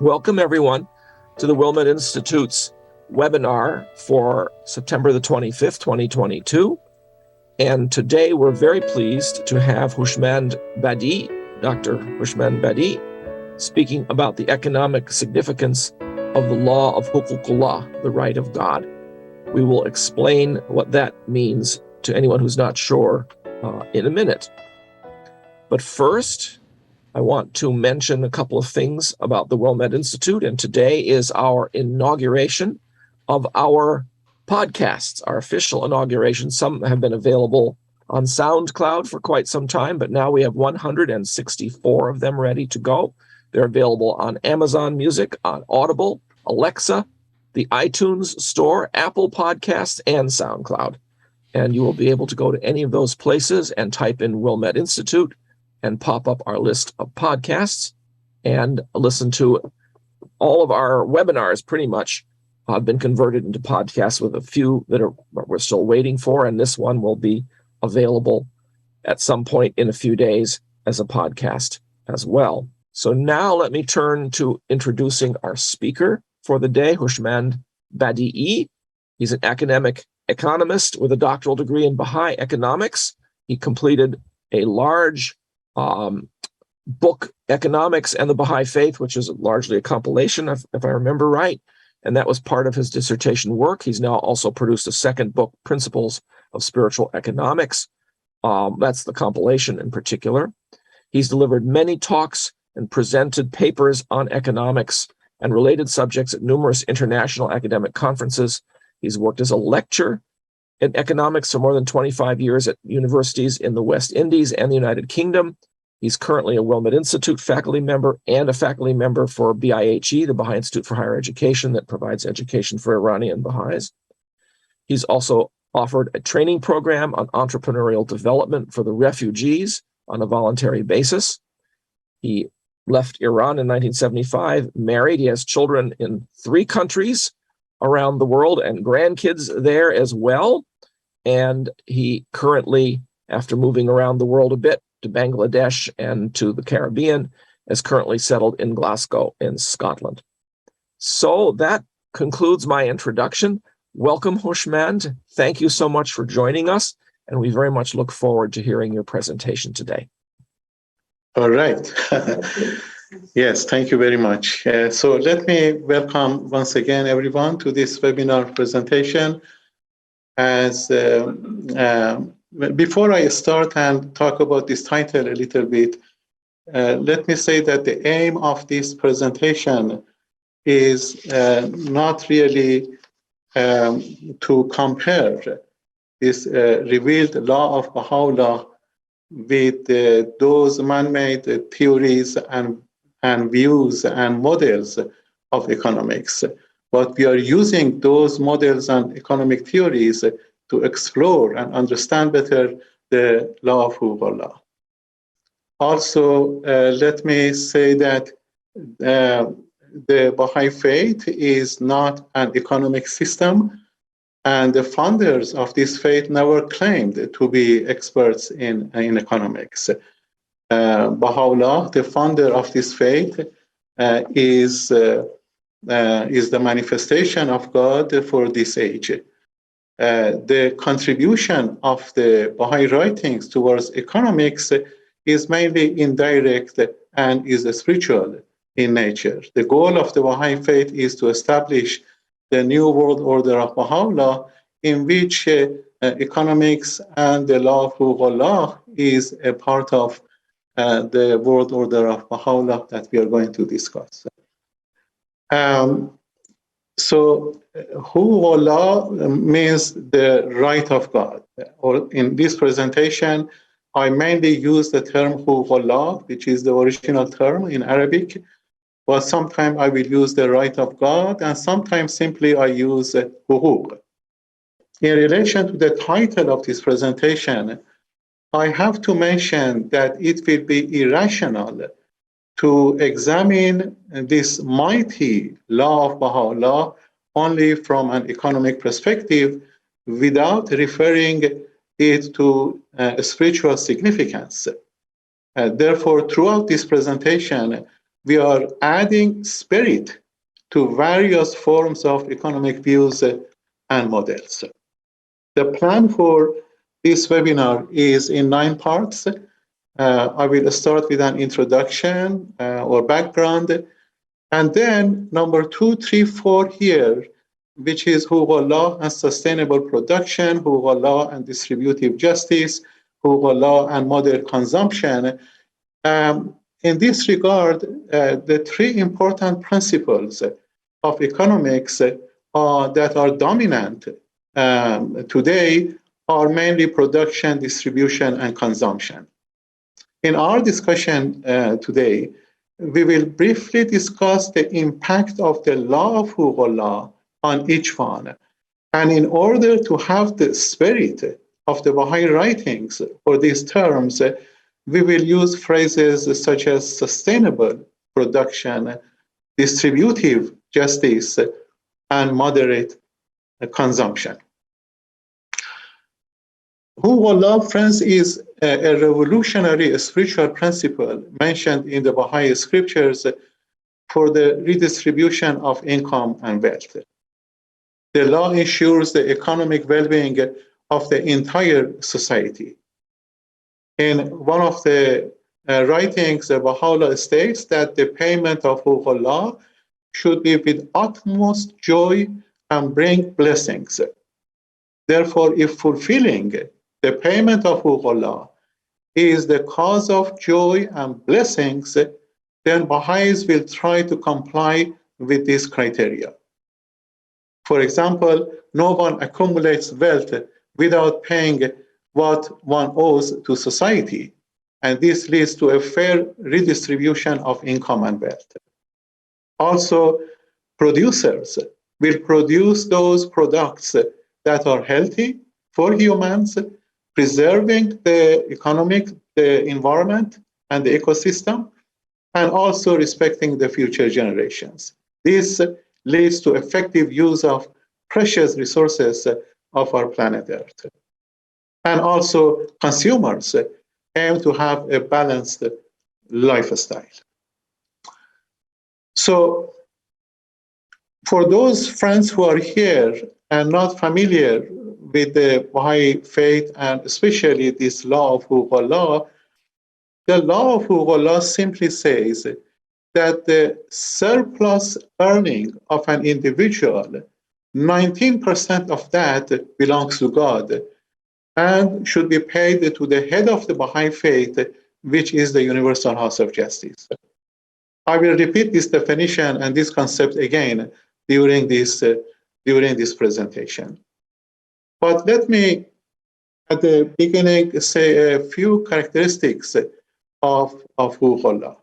Welcome, everyone, to the Wilmette Institute's webinar for September the 25th, 2022. And today we're very pleased to have Hooshmand Badee, Dr. Hooshmand Badee, speaking about the economic significance of the Law of Huqúqu'lláh, the right of God. We will explain what that means to anyone who's not sure in a minute. But first, I want to mention a couple of things about the Wilmette Institute, and today is our inauguration of our podcasts, our official inauguration. Some have been available on SoundCloud for quite some time, but now we have 164 of them ready to go. They're available on Amazon Music, on Audible, Alexa, the iTunes Store, Apple Podcasts, and SoundCloud. And you will be able to go to any of those places and type in Wilmette Institute and pop up our list of podcasts and listen to all of our webinars. Pretty much have been converted into podcasts, with a few that we're still waiting for, and this one will be available at some point in a few days as a podcast as well. So now let me turn to introducing our speaker for the day, Hooshmand Badee. He's an academic economist with a doctoral degree in Baha'i economics. He completed a large book, Economics and the Baha'i Faith, which is largely a compilation, if I remember right, and that was part of his dissertation work. He's now also produced a second book, Principles of Spiritual Economics. That's the compilation in particular. He's delivered many talks and presented papers on economics and related subjects at numerous international academic conferences. He's worked as a lecturer in economics for more than 25 years at universities in the West Indies and the United Kingdom. He's currently a Wilmette Institute faculty member and a faculty member for BIHE, the Baha'i Institute for Higher Education, that provides education for Iranian Baha'is. He's also offered a training program on entrepreneurial development for the refugees on a voluntary basis. He left Iran in 1975, married. He has children in 3 countries around the world and grandkids there as well. And he currently, after moving around the world a bit to Bangladesh and to the Caribbean, is currently settled in Glasgow in Scotland. So that concludes my introduction. Welcome, Hooshmand. Thank you so much for joining us, and we very much look forward to hearing your presentation today. All right. Yes, thank you very much. So let me welcome once again everyone to this webinar presentation. As before I start and talk about this title a little bit, let me say that the aim of this presentation is not really to compare this revealed law of Baha'u'lláh with those man-made theories and views and models of economics. But we are using those models and economic theories to explore and understand better the law of Huqúqu'lláh. Also, let me say that the Baha'i faith is not an economic system, and the founders of this faith never claimed to be experts in economics. Baha'u'lláh, the founder of this faith, is the manifestation of God for this age. The contribution of the Bahá'í Writings towards economics is mainly indirect and is spiritual in nature. The goal of the Baha'i faith is to establish the new world order of Baha'u'lláh, in which economics and the law of Huqúqu'lláh is a part of the world order of Baha'u'lláh that we are going to discuss. So Huqúqu'lláh means the right of God. Or in this presentation, I mainly use the term Huqúqu'lláh, which is the original term in Arabic, but sometimes I will use the right of God, and sometimes simply I use huquq. In relation to the title of this presentation, I have to mention that it will be irrational to examine this mighty law of Baha'u'lláh only from an economic perspective without referring it to spiritual significance. Therefore, throughout this presentation, we are adding spirit to various forms of economic views and models. The plan for this webinar is in 9 parts. I will start with an introduction or background, and then number 2, 3, 4 here, which is Huqúqu'lláh and sustainable production, Huqúqu'lláh and distributive justice, Huqúqu'lláh and modern consumption. In this regard, the 3 important principles of economics that are dominant today are mainly production, distribution, and consumption. In our discussion today, we will briefly discuss the impact of the law of Huqúqu'lláh on each one. And in order to have the spirit of the Bahá'í Writings for these terms, we will use phrases such as sustainable production, distributive justice, and moderate consumption. Huqúqu'lláh, friends, is a revolutionary spiritual principle mentioned in the Baha'i scriptures for the redistribution of income and wealth. The law ensures the economic well-being of the entire society. In one of the writings, Baha'u'lláh states that the payment of Huqúqu'lláh should be with utmost joy and bring blessings. Therefore, if fulfilling the payment of Huqúqu'lláh is the cause of joy and blessings, then Baha'is will try to comply with this criteria. For example, no one accumulates wealth without paying what one owes to society, and this leads to a fair redistribution of income and wealth. Also, producers will produce those products that are healthy for humans, preserving the environment, and the ecosystem, and also respecting the future generations. This leads to effective use of precious resources of our planet Earth. And also, consumers aim to have a balanced lifestyle. So, for those friends who are here and not familiar with the Baha'i faith, and especially this law of Huqúqu'lláh, the law of Huqúqu'lláh simply says that the surplus earning of an individual, 19% of that belongs to God and should be paid to the head of the Baha'i faith, which is the Universal House of Justice. I will repeat this definition and this concept again during this presentation. But let me, at the beginning, say a few characteristics of Huqúqu'lláh.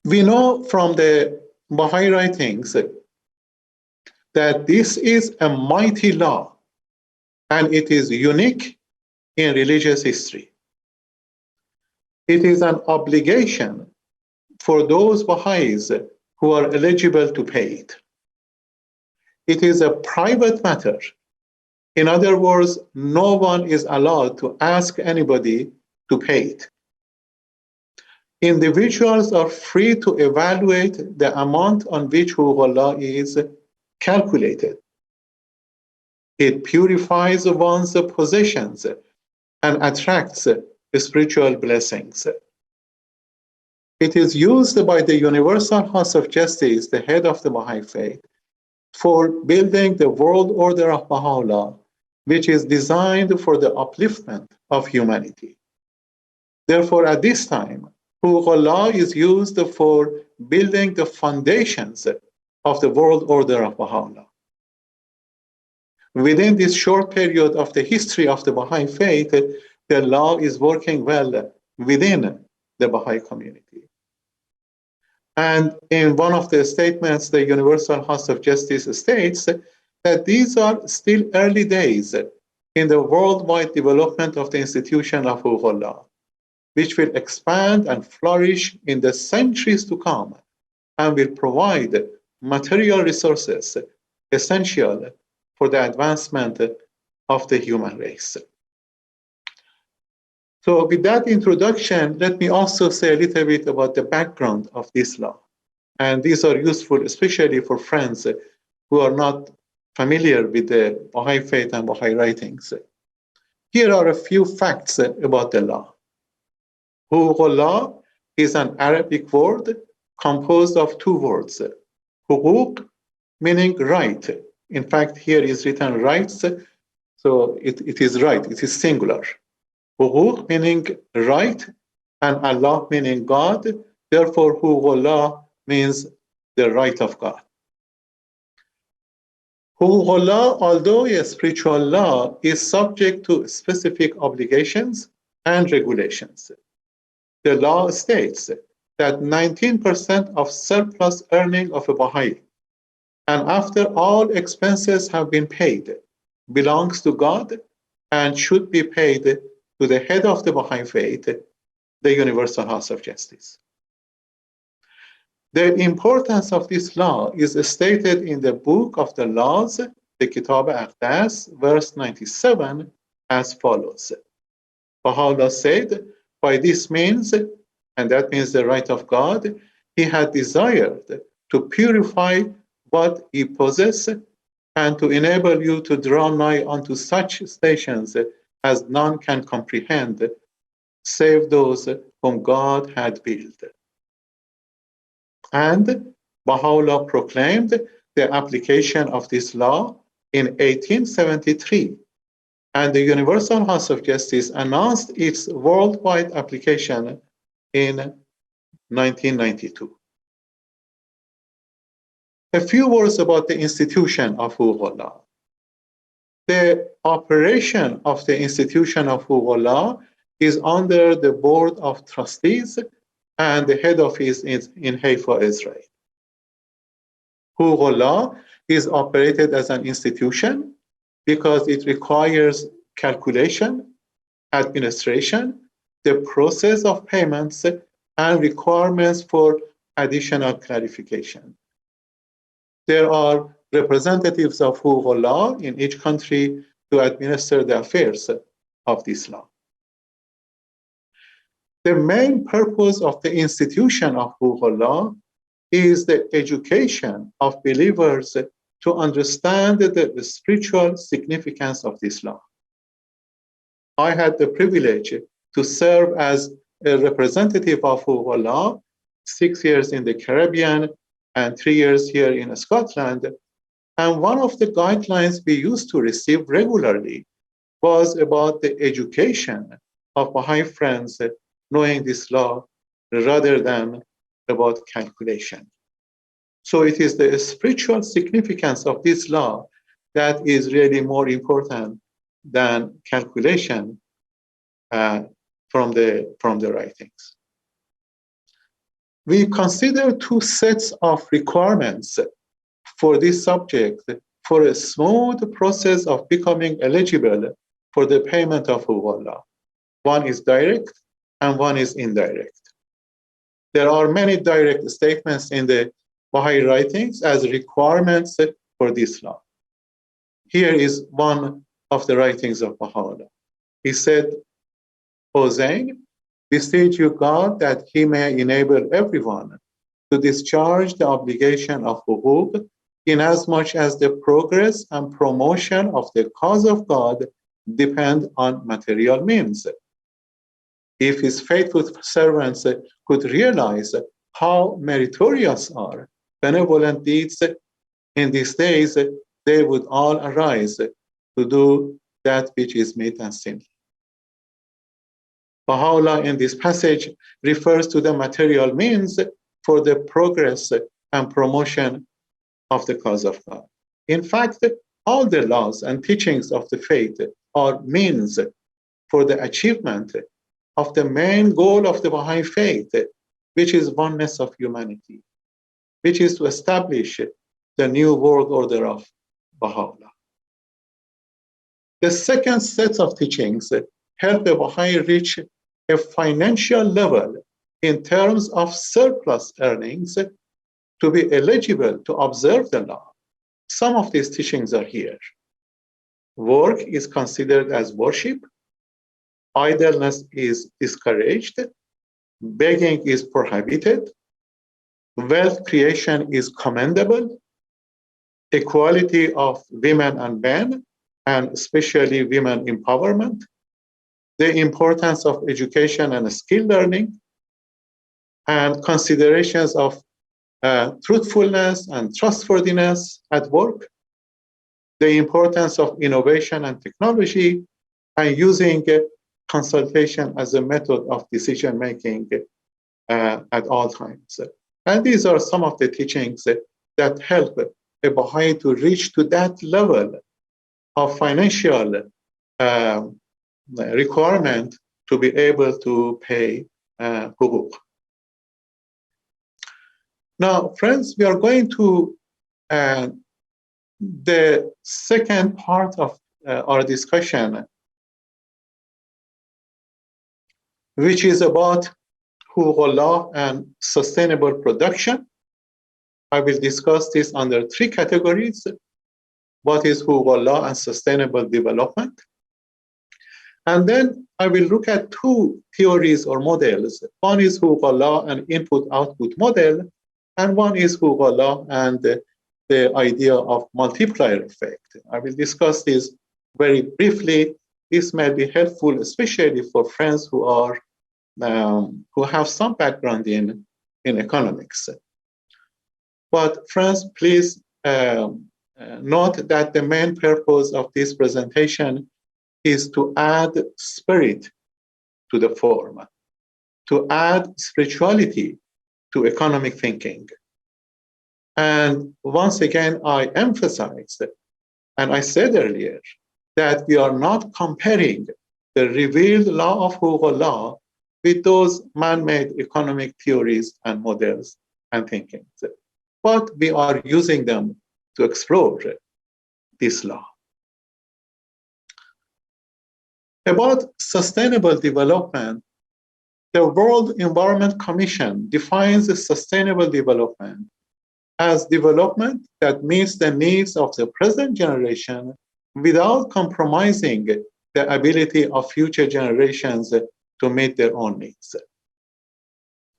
We know from the Baha'i writings that this is a mighty law and it is unique in religious history. It is an obligation for those Baha'is who are eligible to pay it. It is a private matter. In other words, no one is allowed to ask anybody to pay it. Individuals are free to evaluate the amount on which Huqúqu'lláh is calculated. It purifies one's possessions and attracts spiritual blessings. It is used by the Universal House of Justice, the head of the Baha'i faith, for building the world order of Baha'u'lláh, which is designed for the upliftment of humanity. Therefore, at this time, Huqúqu'lláh is used for building the foundations of the world order of Baha'u'lláh. Within this short period of the history of the Baha'i faith, the law is working well within the Baha'i community. And in one of the statements, the Universal House of Justice states that these are still early days in the worldwide development of the institution of Huqúqu'lláh, which will expand and flourish in the centuries to come and will provide material resources essential for the advancement of the human race. So with that introduction, let me also say a little bit about the background of this law. And these are useful, especially for friends who are not familiar with the Baha'i faith and Baha'i writings. Here are a few facts about the law. Huqúqu'lláh is an Arabic word composed of two words. Huqúq, meaning right. In fact, here is written rights, so it is right, it is singular. Huqúq meaning right, and Allah meaning God. Therefore, Huqúqu'lláh means the right of God. Huqúqu'lláh, although a spiritual law, is subject to specific obligations and regulations. The law states that 19% of surplus earning of a Baha'i, and after all expenses have been paid, belongs to God and should be paid to the head of the Baha'i faith, the Universal House of Justice. The importance of this law is stated in the Book of the Laws, the Kitab Aqdas, verse 97, as follows. Baha'u'llah said, by this means, and that means the right of God, he had desired to purify what he possesses and to enable you to draw nigh unto such stations as none can comprehend, save those whom God had built. And Baha'u'llah proclaimed the application of this law in 1873, and the Universal House of Justice announced its worldwide application in 1992. A few words about the institution of Huqúqu'lláh. The operation of the institution of Huqúqu'lláh is under the Board of Trustees, and the head office is in Haifa, Israel. Huqúqu'lláh is operated as an institution because it requires calculation, administration, the process of payments, and requirements for additional clarification. There are representatives of Huqúqu'lláh in each country to administer the affairs of this law. The main purpose of the institution of Huqúqu'lláh is the education of believers to understand the spiritual significance of this law. I had the privilege to serve as a representative of Huqúqu'lláh 6 years in the Caribbean and 3 years here in Scotland. And one of the guidelines we used to receive regularly was about the education of Baha'i friends knowing this law rather than about calculation. So it is the spiritual significance of this law that is really more important than calculation from the writings. We consider two sets of requirements for this subject for a smooth process of becoming eligible for the payment of Huqúqu'lláh. One is direct and one is indirect. There are many direct statements in the Bahá'í Writings as requirements for this law. Here is one of the writings of Baha'u'llah. He said, O Zayn, beseech you God that he may enable everyone to discharge the obligation of huquq inasmuch as the progress and promotion of the cause of God depend on material means. If his faithful servants could realize how meritorious are benevolent deeds in these days, they would all arise to do that which is meet and sinful. Baha'u'llah in this passage refers to the material means for the progress and promotion of the cause of God. In fact, all the laws and teachings of the faith are means for the achievement of the main goal of the Baha'i faith, which is oneness of humanity, which is to establish the new world order of Baha'u'llah. The second set of teachings help the Baha'i reach a financial level in terms of surplus earnings to be eligible to observe the law. Some of these teachings are here. Work is considered as worship, idleness is discouraged, begging is prohibited, wealth creation is commendable, equality of women and men, and especially women empowerment, the importance of education and skill learning, and considerations of truthfulness and trustworthiness at work, the importance of innovation and technology, and using consultation as a method of decision making at all times. And these are some of the teachings that help a Baha'i to reach to that level of financial requirement to be able to pay huquq. Now, friends, we are going to the second part of our discussion, which is about Huqúqu'lláh and sustainable production. I will discuss this under three categories. What is Huqúqu'lláh and sustainable development? And then I will look at two theories or models. One is Huqúqu'lláh and input-output model, and one is Huqúqu'lláh and the idea of multiplier effect. I will discuss this very briefly. This may be helpful, especially for friends who are who have some background in economics. But friends, please note that the main purpose of this presentation is to add spirit to the form, to add spirituality to economic thinking. And once again, I emphasize, and I said earlier, that we are not comparing the revealed law of Huqúqu'lláh with those man-made economic theories and models and thinkings, but we are using them to explore this law. About sustainable development, the World Environment Commission defines sustainable development as development that meets the needs of the present generation without compromising the ability of future generations to meet their own needs.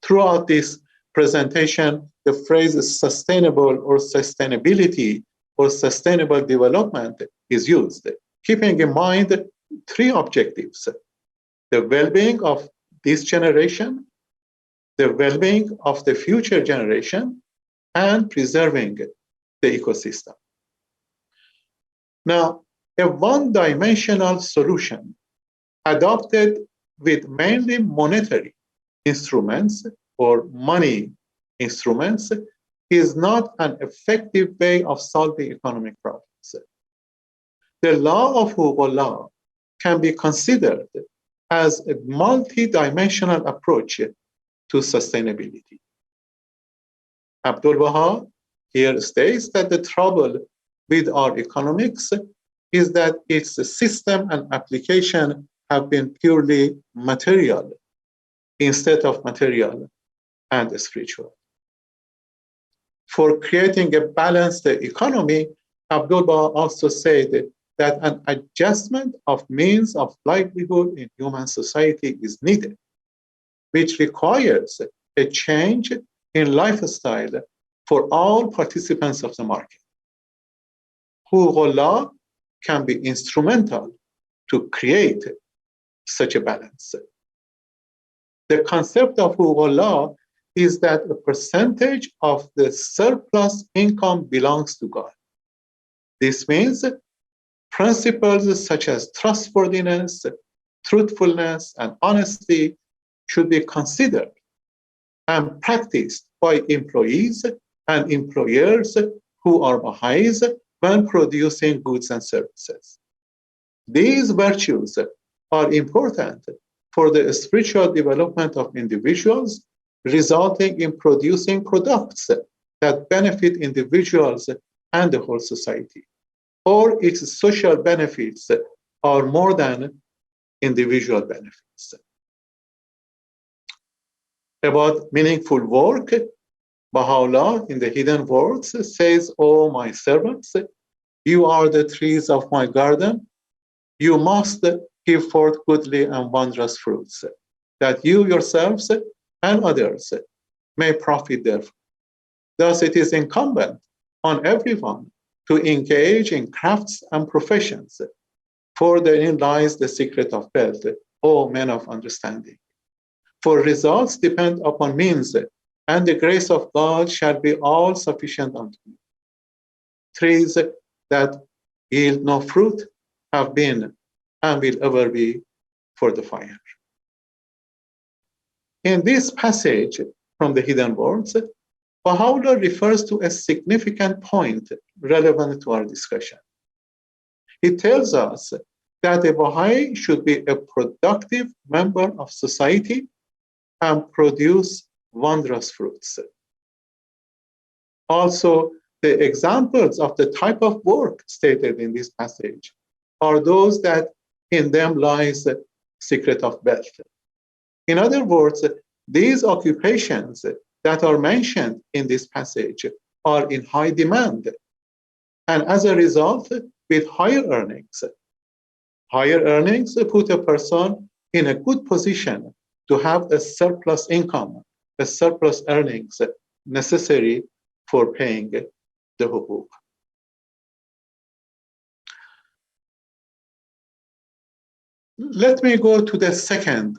Throughout this presentation, the phrase sustainable or sustainability or sustainable development is used, keeping in mind three objectives: the well-being of this generation, the well-being of the future generation, and preserving the ecosystem. Now, a one-dimensional solution adopted with mainly monetary instruments or money instruments is not an effective way of solving economic problems. The law of Huqúqu'lláh can be considered as a multi-dimensional approach to sustainability. Abdul Baha here states that the trouble with our economics is that its system and application have been purely material instead of material and spiritual. For creating a balanced economy, Abdul Baha also said that an adjustment of means of livelihood in human society is needed, which requires a change in lifestyle for all participants of the market. Huqúqu'lláh can be instrumental to create such a balance. The concept of Huqúqu'lláh is that a percentage of the surplus income belongs to God. This means principles such as trustworthiness, truthfulness, and honesty should be considered and practiced by employees and employers who are Baha'is when producing goods and services. These virtues are important for the spiritual development of individuals, resulting in producing products that benefit individuals and the whole society, or its social benefits are more than individual benefits. About meaningful work, Baha'u'lláh in the Hidden Words says, "O my servants, you are the trees of my garden. You must give forth goodly and wondrous fruits, that you yourselves and others may profit therefrom. Thus, it is incumbent on everyone to engage in crafts and professions, for therein lies the secret of wealth, O men of understanding. For results depend upon means, and the grace of God shall be all sufficient unto you. Trees that yield no fruit have been and will ever be for the fire. In this passage from the Hidden Words, Baha'u'lláh refers to a significant point relevant to our discussion. It tells us that a Baha'i should be a productive member of society and produce wondrous fruits. Also, the examples of the type of work stated in this passage are those that in them lies the secret of wealth. In other words, these occupations that are mentioned in this passage are in high demand, and as a result, with higher earnings. Higher earnings put a person in a good position to have a surplus income, a surplus earnings necessary for paying the hukuk. Let me go to the second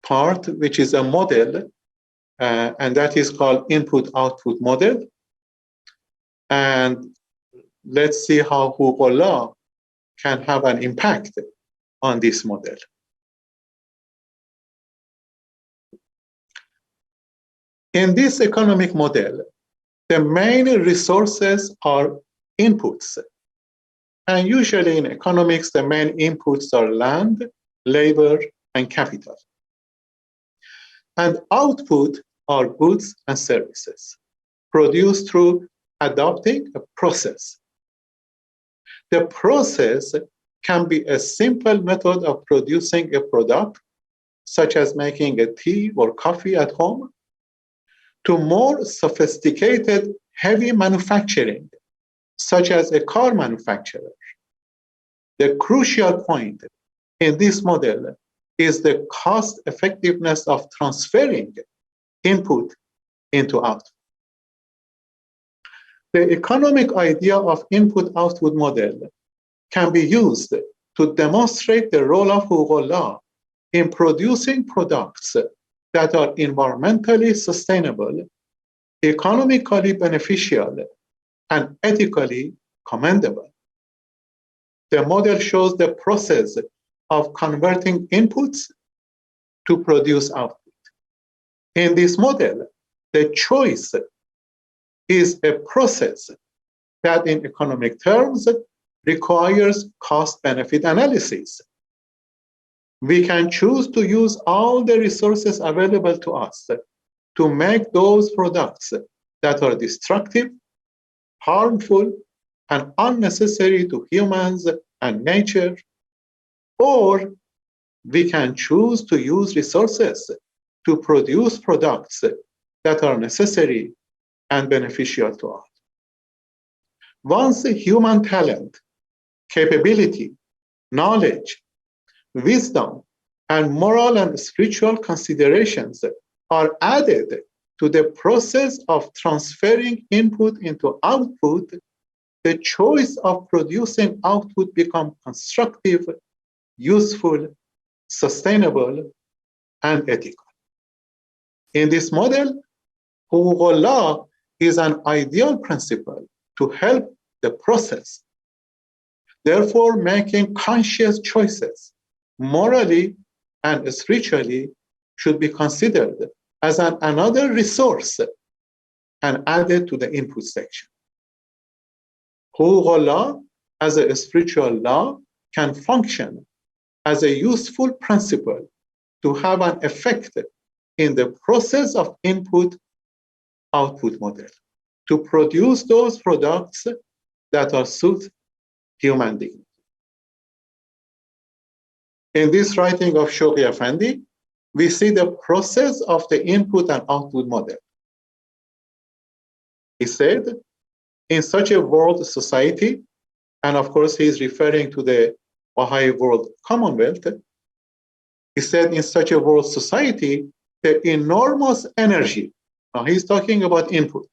part, which is a model, and that is called input-output model. And let's see how Huqúqu'lláh can have an impact on this model. In this economic model, the main resources are inputs. And usually in economics, the main inputs are land, labor, and capital. And output are goods and services produced through adopting a process. The process can be a simple method of producing a product, such as making a tea or coffee at home, to more sophisticated heavy manufacturing, such as a car manufacturer. The crucial point in this model is the cost effectiveness of transferring input into output. The economic idea of input-output model can be used to demonstrate the role of Huqúqu'lláh in producing products that are environmentally sustainable, economically beneficial, and ethically commendable. The model shows the process of converting inputs to produce output. In this model, the choice is a process that in economic terms requires cost-benefit analysis. We can choose to use all the resources available to us to make those products that are destructive, harmful, and unnecessary to humans and nature, or we can choose to use resources to produce products that are necessary and beneficial to all. Once human talent, capability, knowledge, wisdom, and moral and spiritual considerations are added to the process of transferring input into output, the choice of producing output becomes constructive, useful, sustainable, and ethical. In this model, Huqúqu'lláh is an ideal principle to help the process. Therefore, making conscious choices morally and spiritually should be considered as another resource and added to the input section. Huqúqu'lláh as a spiritual law can function as a useful principle to have an effect in the process of input-output model, to produce those products that are suit human dignity. In this writing of Shawqi Effendi, we see the process of the input and output model. He said, in such a world society, and of course he is referring to the Baha'i World Commonwealth, he said in such a world society, the enormous energy, now he's talking about input,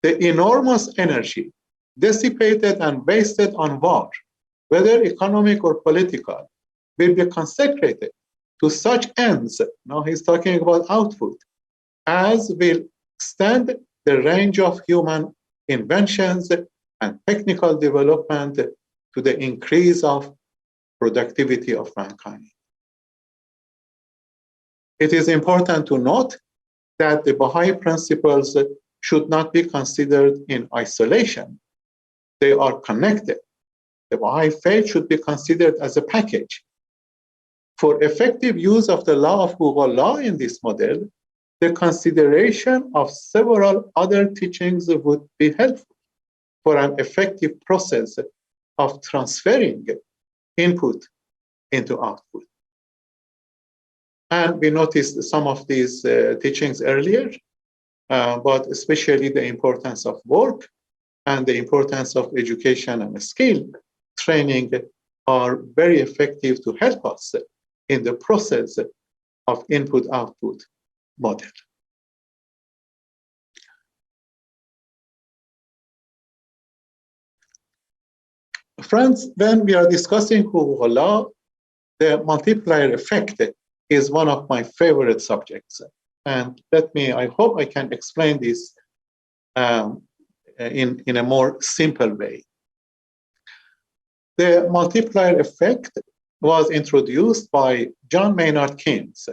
the enormous energy dissipated and wasted on war, whether economic or political, will be consecrated to such ends, now he's talking about output, as will extend the range of human inventions and technical development to the increase of productivity of mankind. It is important to note that the Baha'i principles should not be considered in isolation. They are connected. The Baha'i faith should be considered as a package. For effective use of the law of Huqúqu'lláh in this model, the consideration of several other teachings would be helpful for an effective process of transferring input into output. And we noticed some of these teachings earlier, but especially the importance of work and the importance of education and skill training are very effective to help us in the process of input-output model. Friends, when we are discussing Huqúqu'lláh, the multiplier effect is one of my favorite subjects. And I hope I can explain this in a more simple way. The multiplier effect was introduced by John Maynard Keynes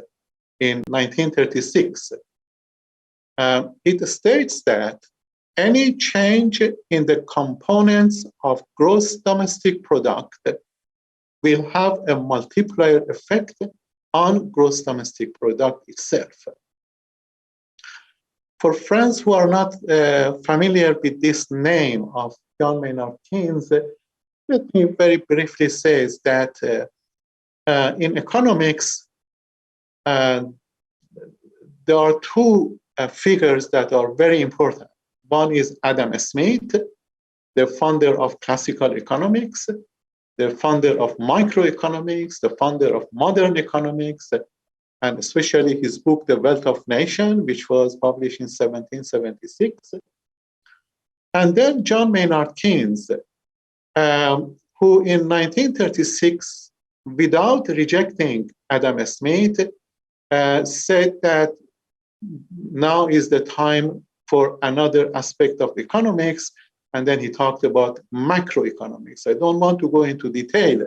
in 1936. It states that any change in the components of gross domestic product will have a multiplier effect on gross domestic product itself. For friends who are not familiar with this name of John Maynard Keynes, let me very briefly say that in economics, there are two figures that are very important. One is Adam Smith, the founder of classical economics, the founder of microeconomics, the founder of modern economics, and especially his book, The Wealth of Nations, which was published in 1776. And then John Maynard Keynes, who in 1936, without rejecting Adam Smith, said that now is the time for another aspect of economics, and then he talked about macroeconomics. I don't want to go into detail,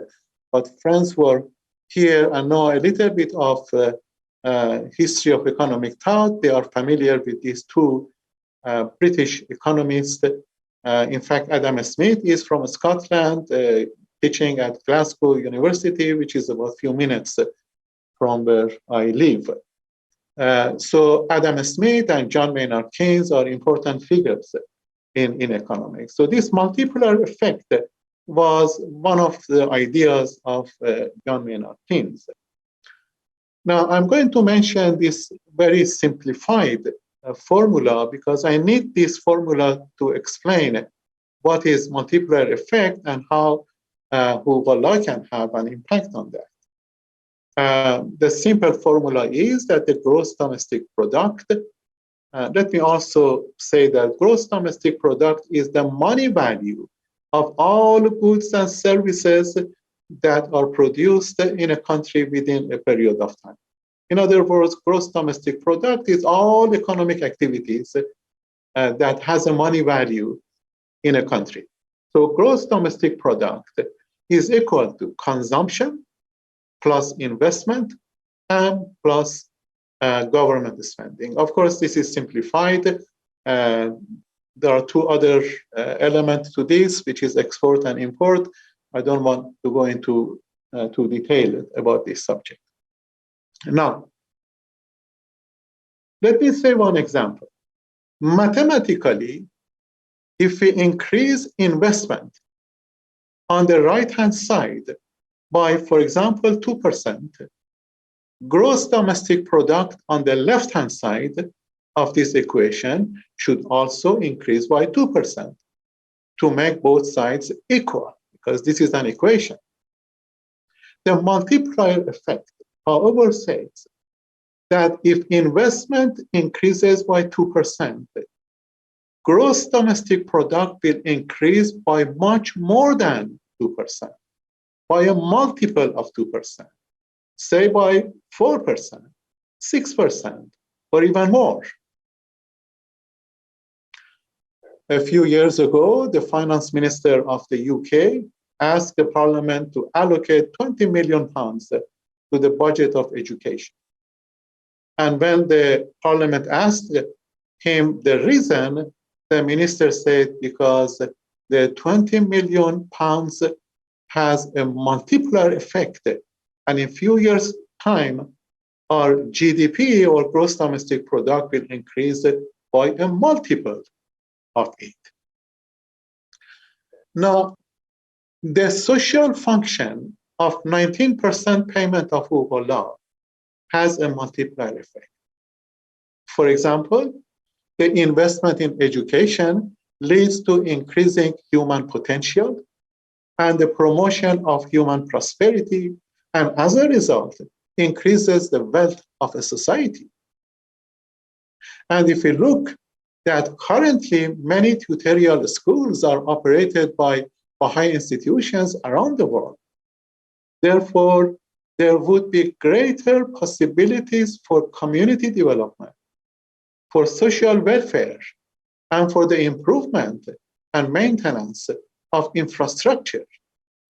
but friends who are here and know a little bit of history of economic thought, they are familiar with these two British economists. In fact, Adam Smith is from Scotland, teaching at Glasgow University, which is about a few minutes from where I live. So Adam Smith and John Maynard Keynes are important figures in economics. So this multiplier effect was one of the ideas of John Maynard Keynes. Now, I'm going to mention this very simplified formula because I need this formula to explain what is multiplier effect and how Huqúqu'lláh can have an impact on that. The simple formula is that the gross domestic product, let me also say that gross domestic product is the money value of all goods and services that are produced in a country within a period of time. In other words, gross domestic product is all economic activities that has a money value in a country. So gross domestic product is equal to consumption plus investment and plus government spending. Of course, this is simplified. There are two other elements to this, which is export and import. I don't want to go into too detail about this subject. Now, let me say one example. Mathematically, if we increase investment on the right-hand side by, for example, 2%, gross domestic product on the left-hand side of this equation should also increase by 2% to make both sides equal, because this is an equation. The multiplier effect, however, says that if investment increases by 2%, gross domestic product will increase by much more than 2%, by a multiple of 2%, say by 4%, 6%, or even more. A few years ago, the finance minister of the UK asked the parliament to allocate £20 million to the budget of education. And when the parliament asked him the reason, the minister said because the £20 million has a multiplier effect. And in a few years' time, our GDP or gross domestic product will increase by a multiple of it. Now, the social function of 19% payment of Huqúqu'lláh has a multiplier effect. For example, the investment in education leads to increasing human potential and the promotion of human prosperity, and as a result, increases the wealth of a society. And if we look that currently many tutorial schools are operated by Baha'i institutions around the world, therefore, there would be greater possibilities for community development, for social welfare, and for the improvement and maintenance of infrastructure,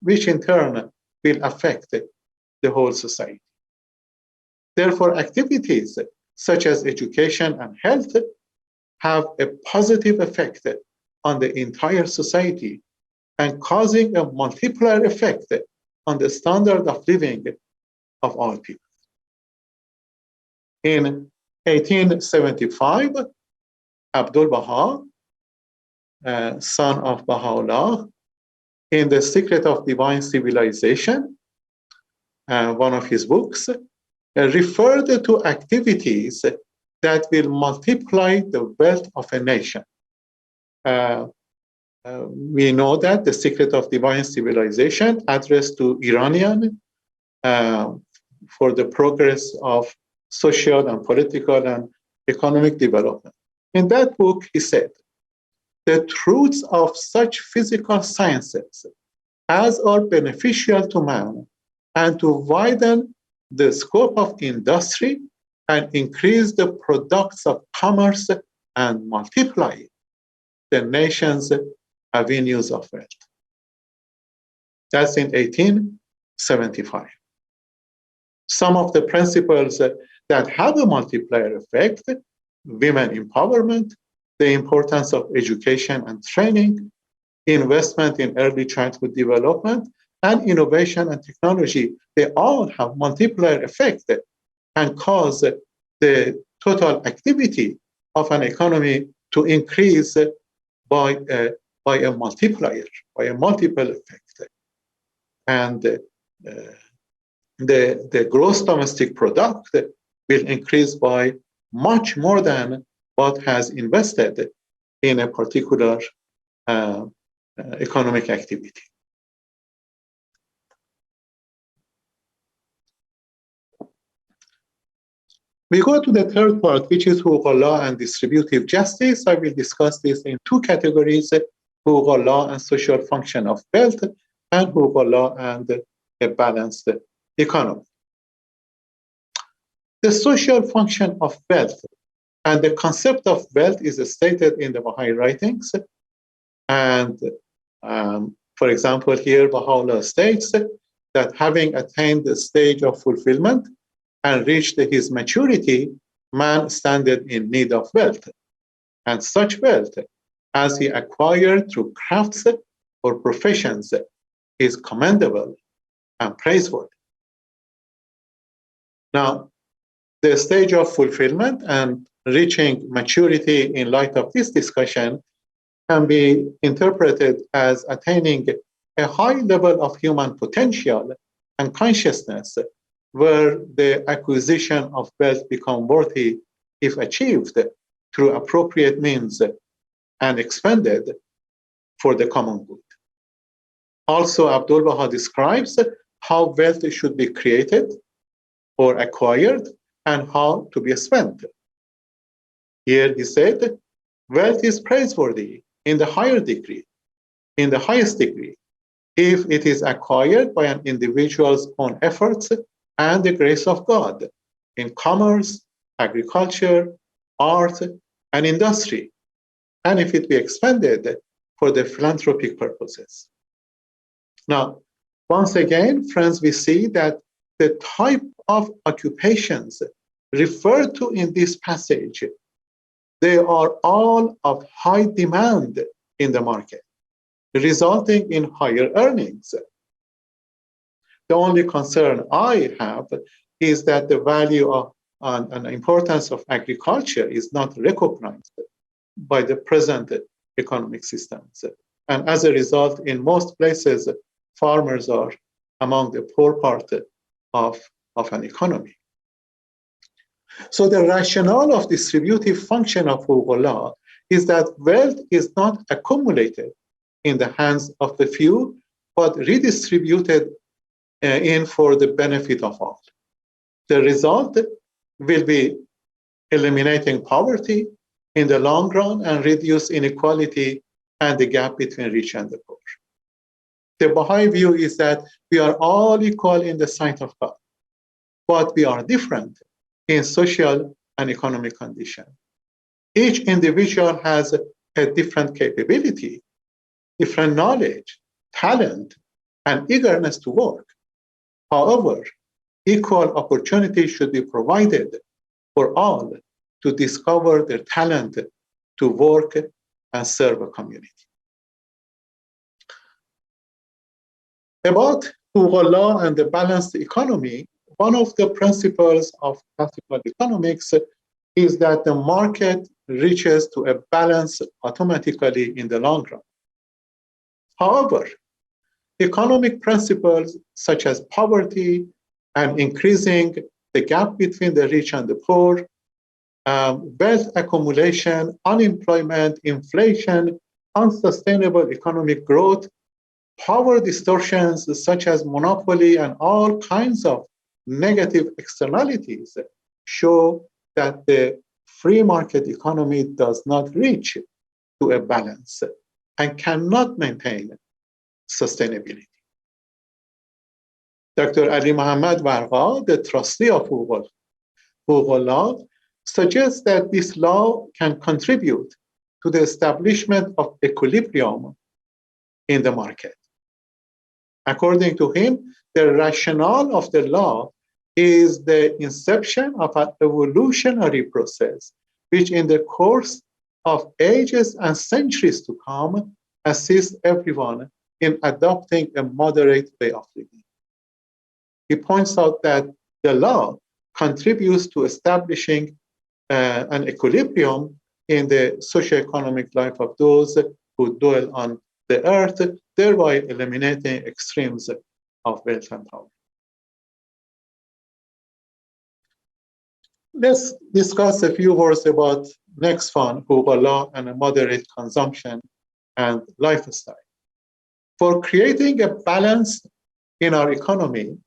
which in turn will affect the whole society. Therefore, activities such as education and health have a positive effect on the entire society and causing a multiplier effect on the standard of living of all people. In 1875, Abdul Baha, son of Baha'u'lláh, in The Secret of Divine Civilization, one of his books, referred to activities that will multiply the wealth of a nation. We know that The Secret of Divine Civilization addressed to Iranian for the progress of social and political and economic development. In that book, he said, the truths of such physical sciences as are beneficial to man and to widen the scope of industry and increase the products of commerce and multiply the nation's avenues of wealth. That's in 1875. Some of the principles that have a multiplier effect: women empowerment, the importance of education and training, investment in early childhood development, and innovation and technology. They all have multiplier effect and cause the total activity of an economy to increase by a multiplier, by a multiple effect. And the gross domestic product will increase by much more than what has invested in a particular economic activity. We go to the third part, which is Huqúqu'lláh and distributive justice. I will discuss this in two categories: Huqúqu'lláh and social function of wealth, and Huqúqu'lláh and a balanced economy. The social function of wealth and the concept of wealth is stated in the Bahá'í Writings. And for example, here Baha'u'lláh states that having attained the stage of fulfillment and reached his maturity, man standeth in need of wealth. And such wealth, as he acquired through crafts or professions, is commendable and praiseworthy. Now, the stage of fulfillment and reaching maturity in light of this discussion can be interpreted as attaining a high level of human potential and consciousness, where the acquisition of wealth becomes worthy if achieved through appropriate means and expended for the common good. Also, Abdul Baha describes how wealth should be created or acquired and how to be spent. Here he said, wealth is praiseworthy in the highest degree, if it is acquired by an individual's own efforts and the grace of God in commerce, agriculture, art, and industry, and if it be expended for the philanthropic purposes. Now, once again, friends, we see that the type of occupations referred to in this passage, they are all of high demand in the market, resulting in higher earnings. The only concern I have is that the value of and importance of agriculture is not recognized by the present economic systems. And as a result, in most places, farmers are among the poor part of an economy. So the rationale of distributive function of Huqúqu'lláh is that wealth is not accumulated in the hands of the few, but redistributed in for the benefit of all. The result will be eliminating poverty in the long run and reduce inequality and the gap between rich and the poor. The Baha'i view is that we are all equal in the sight of God, but we are different in social and economic condition. Each individual has a different capability, different knowledge, talent, and eagerness to work. However, equal opportunity should be provided for all to discover their talent to work and serve a community. About Huqúqu'lláh and the balanced economy, one of the principles of classical economics is that the market reaches to a balance automatically in the long run. However, economic principles such as poverty and increasing the gap between the rich and the poor, wealth accumulation, unemployment, inflation, unsustainable economic growth, power distortions such as monopoly, and all kinds of negative externalities show that the free market economy does not reach to a balance and cannot maintain sustainability. Dr. Ali Muhammad Warqa, the trustee of Huqúqu'lláh, suggests that this law can contribute to the establishment of equilibrium in the market. According to him, the rationale of the law is the inception of an evolutionary process, which in the course of ages and centuries to come, assists everyone in adopting a moderate way of living. He points out that the law contributes to establishing an equilibrium in the socioeconomic life of those who dwell on the earth, thereby eliminating extremes of wealth and power. Let's discuss a few words about next one, Huqúqu'lláh and a moderate consumption and lifestyle. For creating a balance in our economy,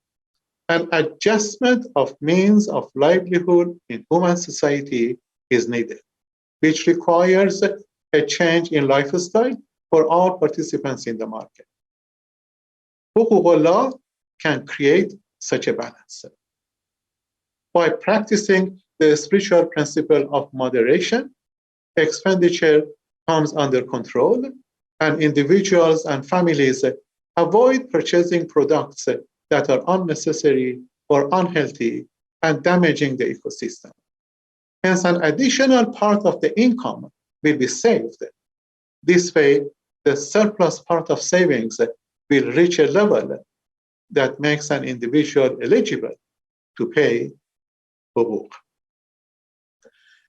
an adjustment of means of livelihood in human society is needed, which requires a change in lifestyle for all participants in the market. Huqúqu'lláh can create such a balance. By practicing the spiritual principle of moderation, expenditure comes under control, and individuals and families avoid purchasing products that are unnecessary or unhealthy and damaging the ecosystem. Hence, an additional part of the income will be saved. This way, the surplus part of savings will reach a level that makes an individual eligible to pay huquq.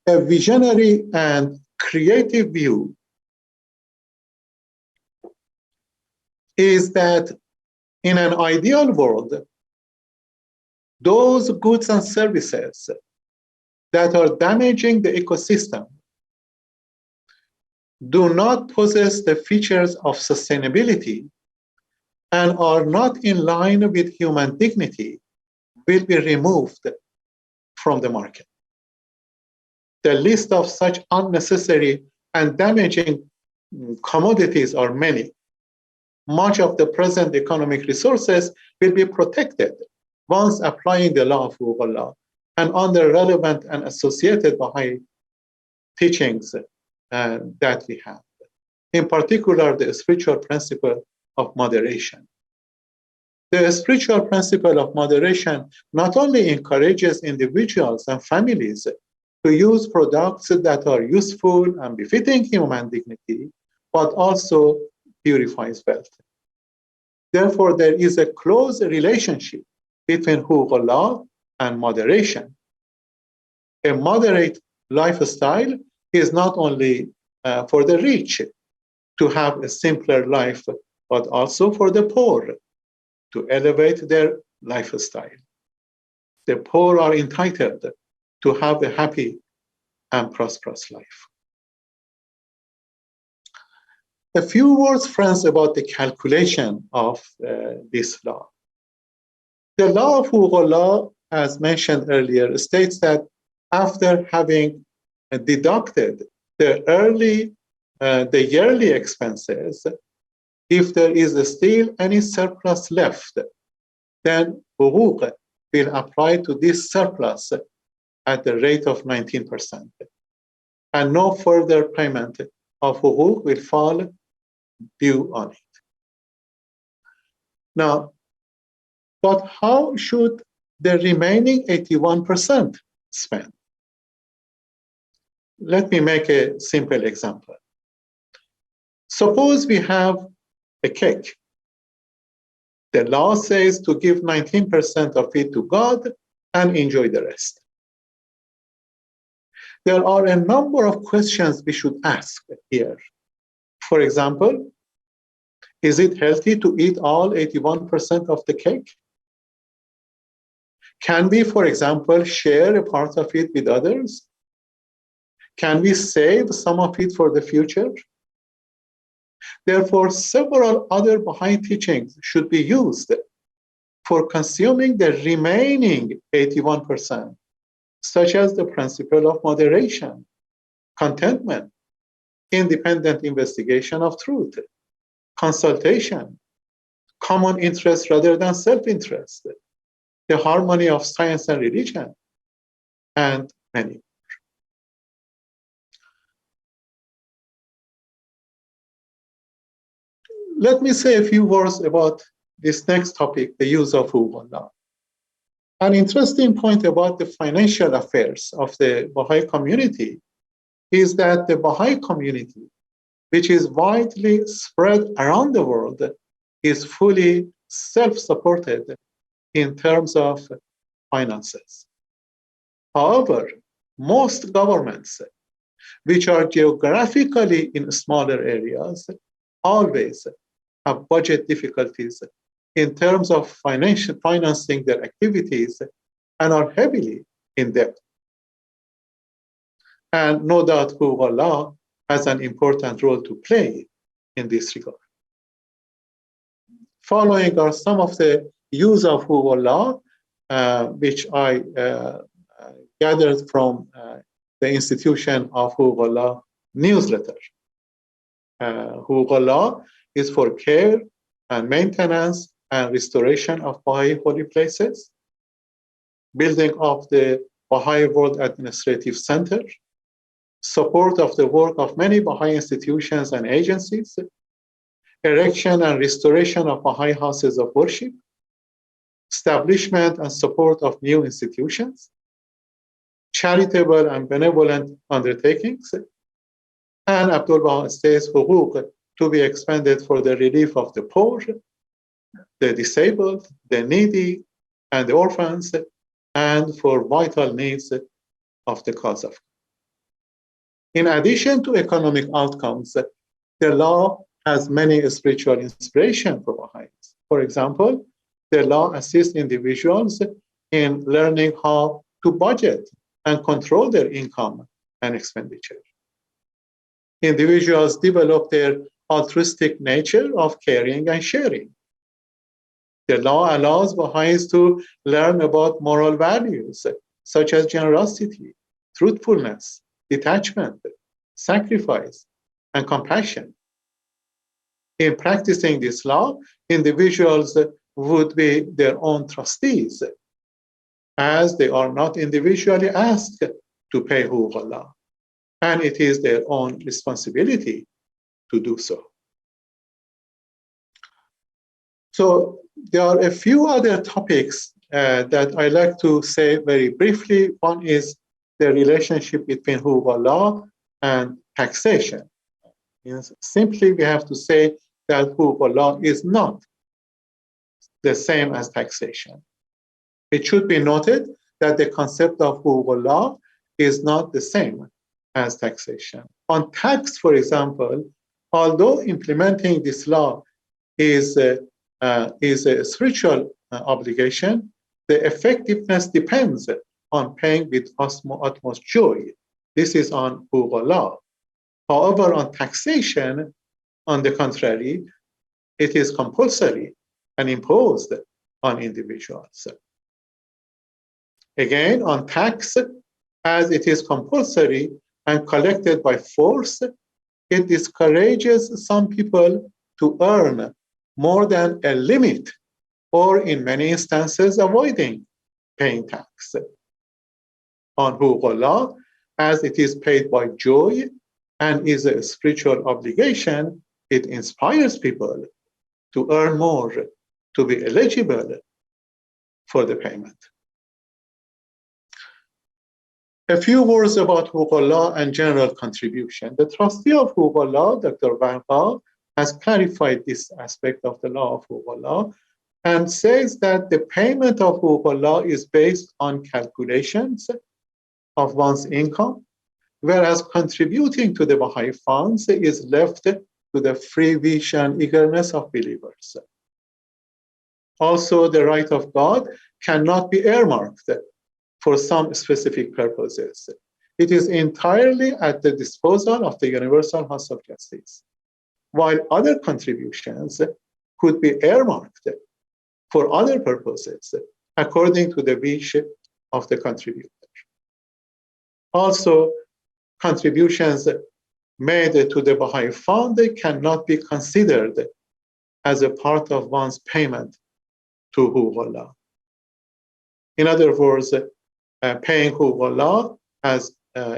A visionary and creative view is that in an ideal world, those goods and services that are damaging the ecosystem do not possess the features of sustainability and are not in line with human dignity will be removed from the market. The list of such unnecessary and damaging commodities are many. Much of the present economic resources will be protected once applying the law of Huqúqu'lláh and under relevant and associated Baha'i teachings that we have. In particular, the spiritual principle of moderation. The spiritual principle of moderation not only encourages individuals and families to use products that are useful and befitting human dignity, but also purifies wealth. Therefore, there is a close relationship between Huqúqu'lláh and moderation. A moderate lifestyle is not only for the rich to have a simpler life, but also for the poor to elevate their lifestyle. The poor are entitled to have a happy and prosperous life. A few words, friends, about the calculation of this law. The law of Huqúqu'lláh, as mentioned earlier, states that after having deducted the yearly expenses, if there is still any surplus left, then huquq will apply to this surplus at the rate of 19%. And no further payment of huquq will fall due on it. Now, but how should the remaining 81% spend? Let me make a simple example. Suppose we have a cake. The law says to give 19% of it to God and enjoy the rest. There are a number of questions we should ask here. For example, is it healthy to eat all 81% of the cake? Can we, for example, share a part of it with others? Can we save some of it for the future? Therefore, several other Baha'i teachings should be used for consuming the remaining 81%, such as the principle of moderation, contentment, independent investigation of truth, consultation, common interest rather than self-interest, the harmony of science and religion, and many more. Let me say a few words about this next topic, the use of Huqúqu'lláh. An interesting point about the financial affairs of the Baha'i community is that the Baha'i community, which is widely spread around the world, is fully self-supported in terms of finances. However, most governments, which are geographically in smaller areas, always have budget difficulties in terms of financing their activities and are heavily in debt. And no doubt Huqúqu'lláh has an important role to play in this regard. Following are some of the use of Huqúqu'lláh, which I gathered from the institution of Huqúqu'lláh newsletter. Huqúqu'lláh is for care and maintenance and restoration of Baha'i holy places, building of the Baha'i World Administrative Center, support of the work of many Baha'i institutions and agencies, erection and restoration of Baha'i houses of worship, establishment and support of new institutions, charitable and benevolent undertakings, and Abdul Baha states huquq to be expended for the relief of the poor, the disabled, the needy, and the orphans, and for vital needs of the cause of God. In addition to economic outcomes, the law has many spiritual inspiration for Baha'is. For example, the law assists individuals in learning how to budget and control their income and expenditure. Individuals develop their altruistic nature of caring and sharing. The law allows Baha'is to learn about moral values such as generosity, truthfulness, detachment, sacrifice, and compassion. In practicing this law, individuals would be their own trustees, as they are not individually asked to pay Huqúqu'lláh, and it is their own responsibility to do so. So there are a few other topics that I like to say very briefly. One is the relationship between Huqúqu'lláh and taxation. Yes, simply, we have to say that Huqúqu'lláh is not the same as taxation. It should be noted that the concept of Huqúqu'lláh is not the same as taxation. On tax, for example, although implementing this law is a spiritual obligation, the effectiveness depends on paying with utmost joy. This is on Huqúqu'lláh. However, on taxation, on the contrary, it is compulsory and imposed on individuals. Again, on tax, as it is compulsory and collected by force, it discourages some people to earn more than a limit, or in many instances, avoiding paying tax. On Huqúqu'lláh, as it is paid by joy and is a spiritual obligation, it inspires people to earn more, to be eligible for the payment. A few words about Huqúqu'lláh and general contribution. The trustee of Huqúqu'lláh, Dr. Bahá'í, has clarified this aspect of the law of Huqúqu'lláh and says that the payment of Huqúqu'lláh is based on calculations of one's income, whereas contributing to the Baha'i funds is left to the free wish and eagerness of believers. Also, the right of God cannot be earmarked for some specific purposes. It is entirely at the disposal of the Universal House of Justice, while other contributions could be earmarked for other purposes according to the wish of the contributor. Also, contributions made to the Baha'i Fund cannot be considered as a part of one's payment to Huqúqu'lláh. In other words, paying Huqúqu'lláh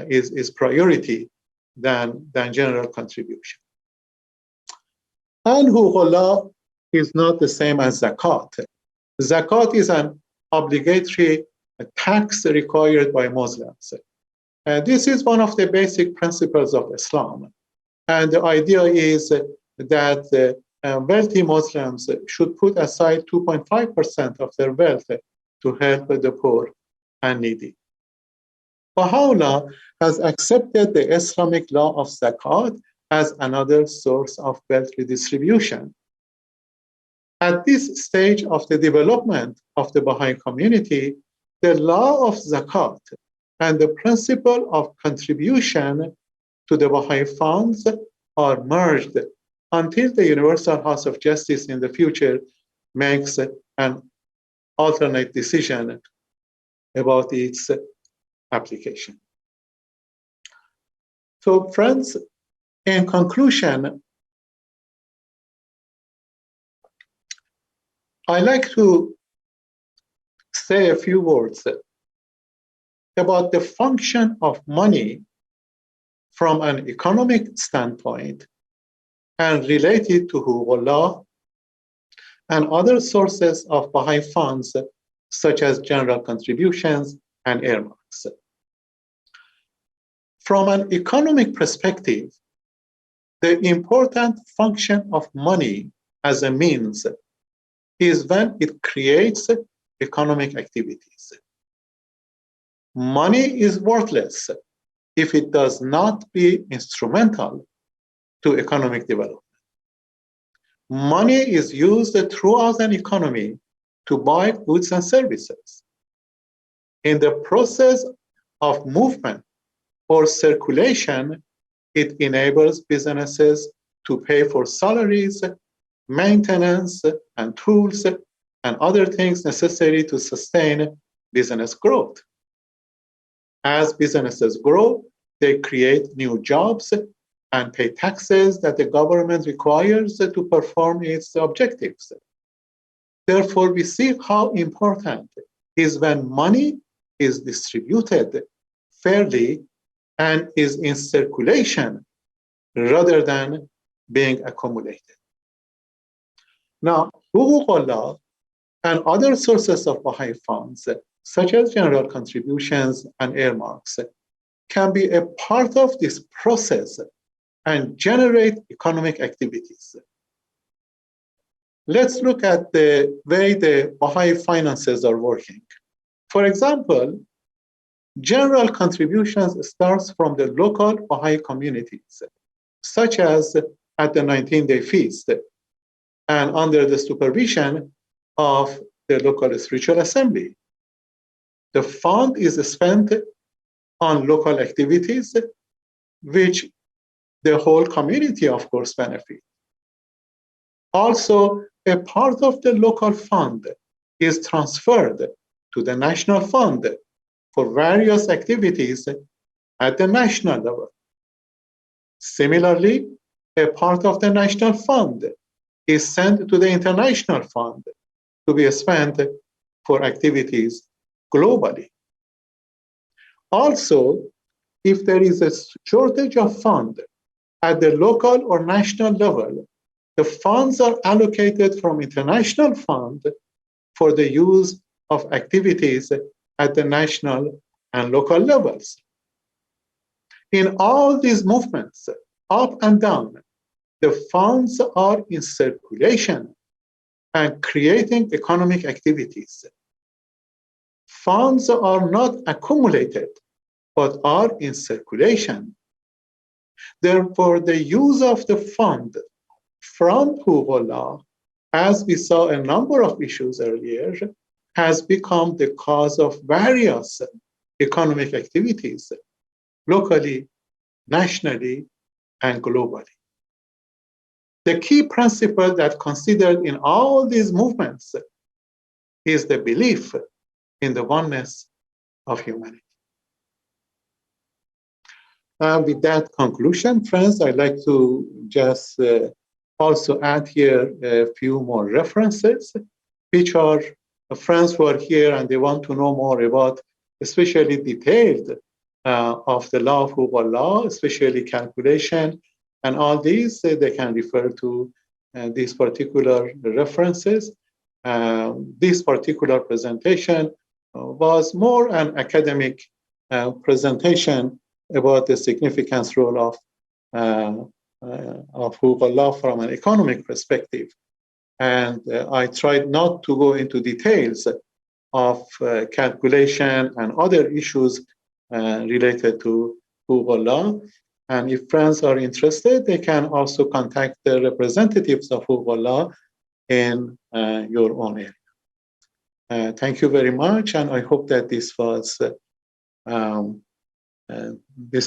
is priority than general contribution. And Huqúqu'lláh is not the same as zakat. Zakat is an obligatory tax required by Muslims. This is one of the basic principles of Islam. And the idea is that wealthy Muslims should put aside 2.5% of their wealth to help the poor and needy. Baha'u'llah has accepted the Islamic law of zakat as another source of wealth redistribution. At this stage of the development of the Baha'i community, the law of zakat and the principle of contribution to the Baha'i funds are merged until the Universal House of Justice in the future makes an alternate decision about its application. So, friends, in conclusion, I like to say a few words about the function of money from an economic standpoint and related to Huqúqu'lláh and other sources of Baha'i funds such as general contributions and earmarks. From an economic perspective, the important function of money as a means is when it creates economic activities. Money is worthless if it does not be instrumental to economic development. Money is used throughout an economy to buy goods and services. In the process of movement or circulation, it enables businesses to pay for salaries, maintenance, and tools, and other things necessary to sustain business growth. As businesses grow, they create new jobs and pay taxes that the government requires to perform its objectives. Therefore, we see how important it is when money is distributed fairly and is in circulation rather than being accumulated. Now, Huqúqu'lláh and other sources of Baha'i funds, such as general contributions and earmarks, can be a part of this process and generate economic activities. Let's look at the way the Baha'i finances are working. For example, general contributions starts from the local Baha'i communities, such as at the 19-day feast, and under the supervision of the local spiritual assembly. The fund is spent on local activities, which the whole community, of course, benefit. Also, a part of the local fund is transferred to the national fund for various activities at the national level. Similarly, a part of the national fund is sent to the international fund to be spent for activities globally. Also, if there is a shortage of fund at the local or national level, the funds are allocated from international fund for the use of activities at the national and local levels. In all these movements, up and down, the funds are in circulation and creating economic activities. Funds are not accumulated, but are in circulation. Therefore, the use of the fund from Huqúqu'lláh, as we saw a number of issues earlier, has become the cause of various economic activities, locally, nationally, and globally. The key principle that considered in all these movements is the belief in the oneness of humanity. With that conclusion, friends, I'd like to just also add here a few more references, which are friends who are here and they want to know more about, especially detailed of the law of Huqúqu'lláh, especially calculation, and all these, they can refer to these particular references. This particular presentation was more an academic presentation about the significance role of Huqúqu'lláh from an economic perspective. And I tried not to go into details of calculation and other issues related to Huqúqu'lláh. And if friends are interested, they can also contact the representatives of Huqúqu'lláh in your own area. Thank you very much, and I hope that this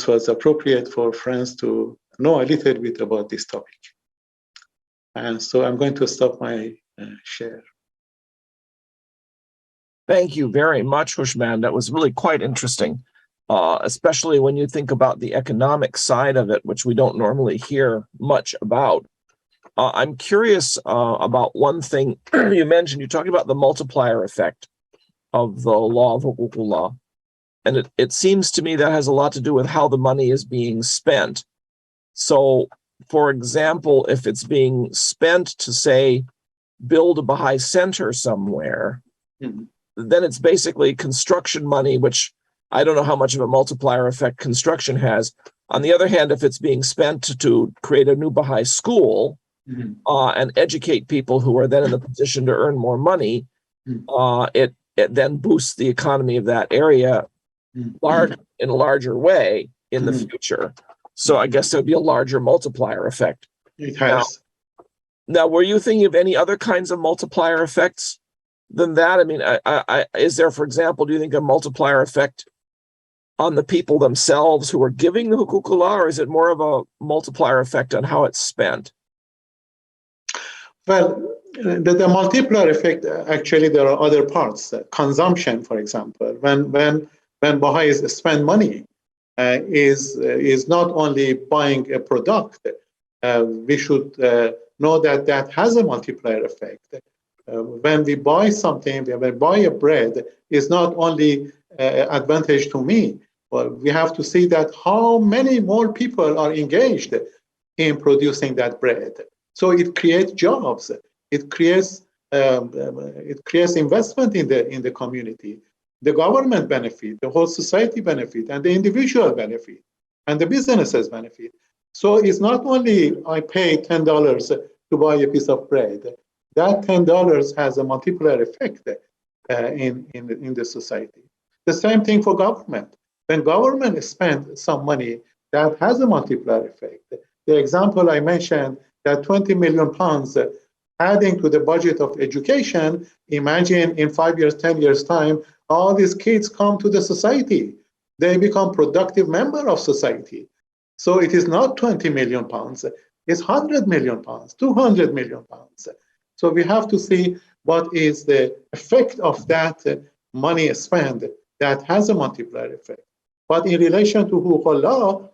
was appropriate for friends to know a little bit about this topic. And so I'm going to stop my share. Thank you very much, Hooshmand. That was really quite interesting, especially when you think about the economic side of it, which we don't normally hear much about. I'm curious about one thing you mentioned. You talked about the multiplier effect of the law of Huqúqu'lláh. And it seems to me that has a lot to do with how the money is being spent. So, for example, if it's being spent to, say, build a Baha'i center somewhere, then it's basically construction money, which I don't know how much of a multiplier effect construction has. On the other hand, if it's being spent to create a new Baha'i school and educate people who are then in the position to earn more money, it then boosts the economy of that area in a larger way in the future. So I guess there would be a larger multiplier effect. It has. Now, were you thinking of any other kinds of multiplier effects than that? I mean, is there, for example, do you think a multiplier effect on the people themselves who are giving the Huqúqu'lláh, or is it more of a multiplier effect on how it's spent? Well, the multiplier effect, actually, there are other parts. Consumption, for example, when Baha'is spend money, is not only buying a product. We should know that that has a multiplier effect. When we buy something, when we buy a bread, it's not only advantage to me, but we have to see that how many more people are engaged in producing that bread. So it creates jobs. It creates investment in the community. The government benefit, the whole society benefit, and the individual benefit, and the businesses benefit. So it's not only I pay $10 to buy a piece of bread. That $10 has a multiplier effect in the society. The same thing for government. When government spends some money, that has a multiplier effect. The example I mentioned, that 20 million pounds adding to the budget of education, imagine in 5 years, 10 years' time, all these kids come to the society. They become productive member of society. So it is not 20 million pounds, it's 100 million pounds, 200 million pounds. So we have to see what is the effect of that money spent that has a multiplier effect. But in relation to Huqúqu'lláh,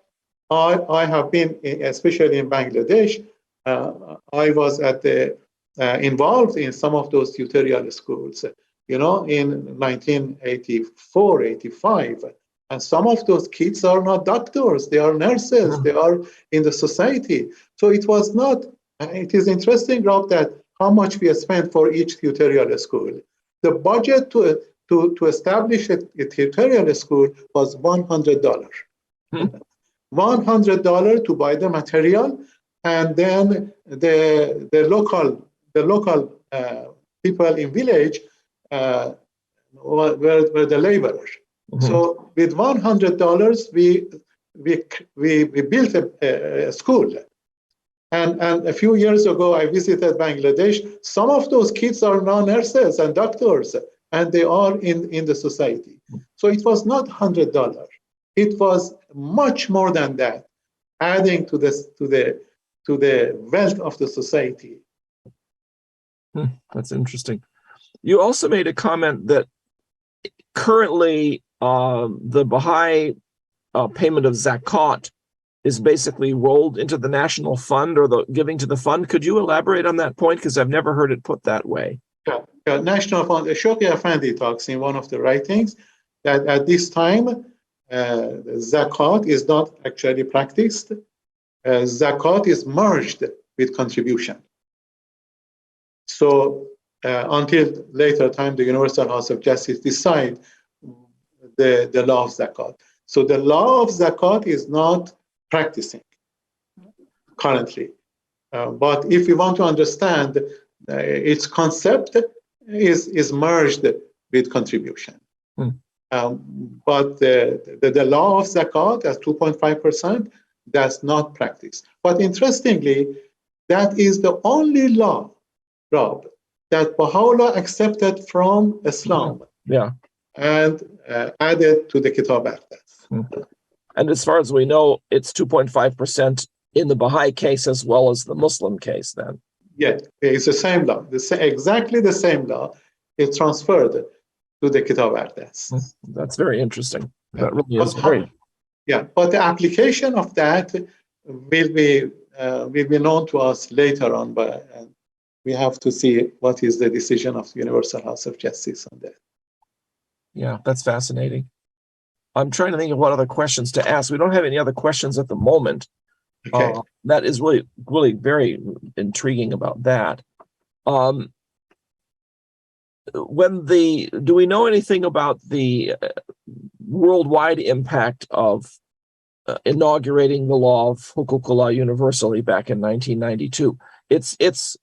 I have been, especially in Bangladesh, I was involved in some of those tutorial schools, in 1984, 85. And some of those kids are not doctors, they are nurses, they are in the society. So it was not, it is interesting, Rob, that how much we spent for each tutorial school. The budget to establish a tutorial school was $100. $100 to buy the material, and then the local people in village were the laborers. So with $100, we built a school. And a few years ago, I visited Bangladesh. Some of those kids are now nurses and doctors, and they are in the society. So it was not $100. It was much more than that, adding to the wealth of the society. That's interesting. You also made a comment that currently the Baha'i payment of zakat is basically rolled into the national fund, or the giving to the fund. Could you elaborate on that point? Because I've never heard it put that way. Yeah. National fund. Shawki Afandi talks in one of the writings that at this time, zakat is not actually practiced. Zakat is merged with contribution. So until later time, the Universal House of Justice decide the law of zakat. So the law of zakat is not practicing currently. But if we want to understand its concept is merged with contribution. But the law of zakat as 2.5%, that's not practiced. But interestingly, that is the only law, Rob, that Baha'u'llah accepted from Islam and added to the Kitab Aqdas. And as far as we know, it's 2.5% in the Baha'i case as well as the Muslim case then. Yeah, it's the same law, exactly the same law. It's transferred to the Kitab Aqdas. That's very interesting. That really is very. Yeah, but the application of that will be known to us later on, but we have to see what is the decision of the Universal House of Justice on that. Yeah, that's fascinating. I'm trying to think of what other questions to ask. We don't have any other questions at the moment. Okay. That is really, really very intriguing about that. Do we know anything about the worldwide impact of inaugurating the law of Huqúqu'lláh universally back in 1992? It's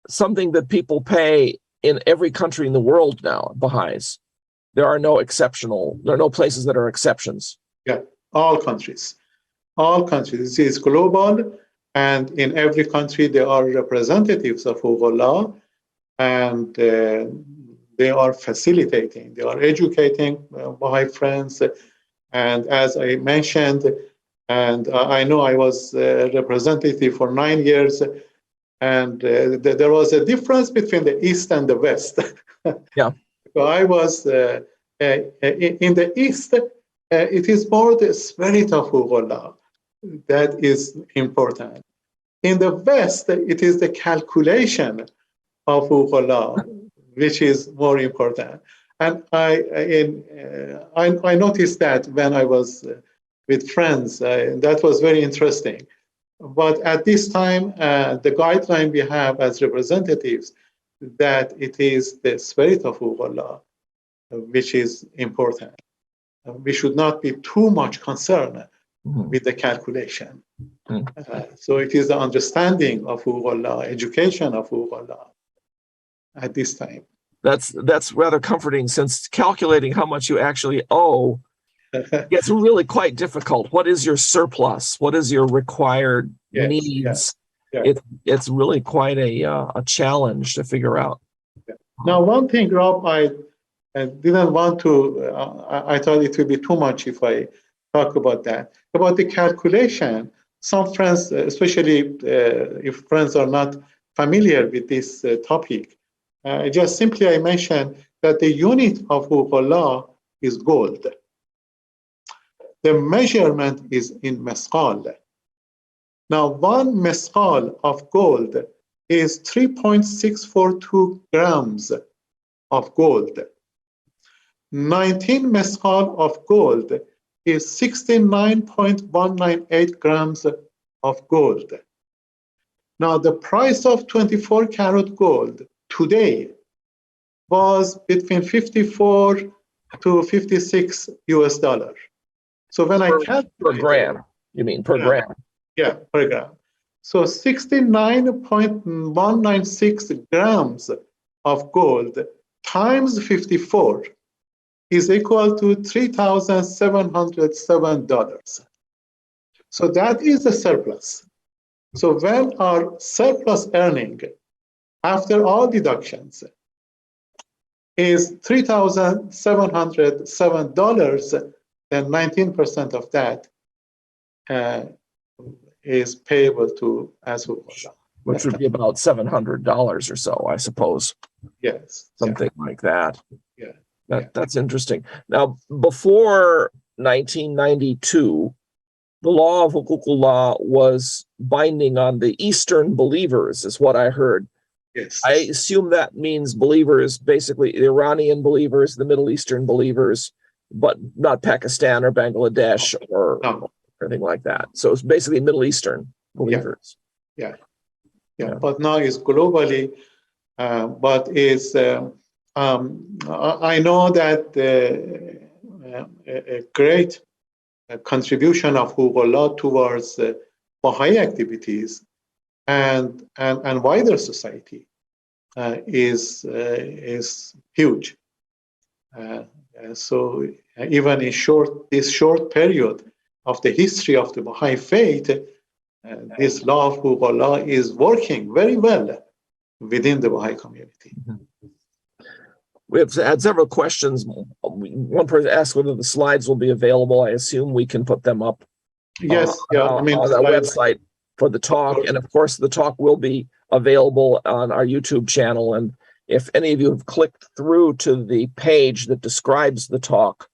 something that people pay in every country in the world now, Baha'is. There are no places that are exceptions. Yeah, all countries. All countries. This is global, and in every country there are representatives of Huqúqu'lláh, and they are facilitating, they are educating Baha'i friends. And as I mentioned, and I know I was a representative for 9 years, And there was a difference between the East and the West. Yeah. So I was in the East, it is more the spirit of Huqúqu'lláh that is important. In the West, it is the calculation of Huqúqu'lláh which is more important. And I noticed that when I was with friends, that was very interesting. But at this time, the guideline we have as representatives, that it is the spirit of Huqúqu'lláh which is important. We should not be too much concerned with the calculation. So it is the understanding of Huqúqu'lláh, education of Huqúqu'lláh at this time. That's rather comforting, since calculating how much you actually owe gets really quite difficult. What is your surplus? What is your required needs? Yeah. It's really quite a challenge to figure out. Now, one thing, Rob, I didn't want to, I thought it would be too much if I talk about that. About the calculation, some friends, especially if friends are not familiar with this topic, just simply I mentioned that the unit of Huqúqu'lláh is gold. The measurement is in mesqal. Now, 1 mesqal of gold is 3.642 grams of gold. 19 mesqal of gold is 69.198 grams of gold. Now, the price of 24 karat gold today was between 54 to 56 US dollars. So when I calculate per gram, you mean per gram? Yeah, per gram. So 69.196 grams of gold times 54 is equal to $3,707. So that is the surplus. So when our surplus earning after all deductions is $3,707, then 19% of that is payable to as Huqúqu'lláh. Which would be about $700 or so, I suppose. Yes. Something like that. Yeah. That's interesting. Now, before 1992, the law of Huqúqu'lláh was binding on the Eastern believers, is what I heard. Yes. I assume that means believers, basically the Iranian believers, the Middle Eastern believers, but not Pakistan or Bangladesh or anything like that. So it's basically Middle Eastern believers. Yeah. But now it's globally, but it's, I know that a great contribution of Huqúqu'lláh towards Baha'i activities and wider society is huge. So even in this short period of the history of the Baha'i faith, this law of Huqúqu'lláh is working very well within the Baha'i community. We have had several questions. One person asked whether the slides will be available. I assume we can put them up Yes, on the website for the talk. And of course, the talk will be available on our YouTube channel. And if any of you have clicked through to the page that describes the talk,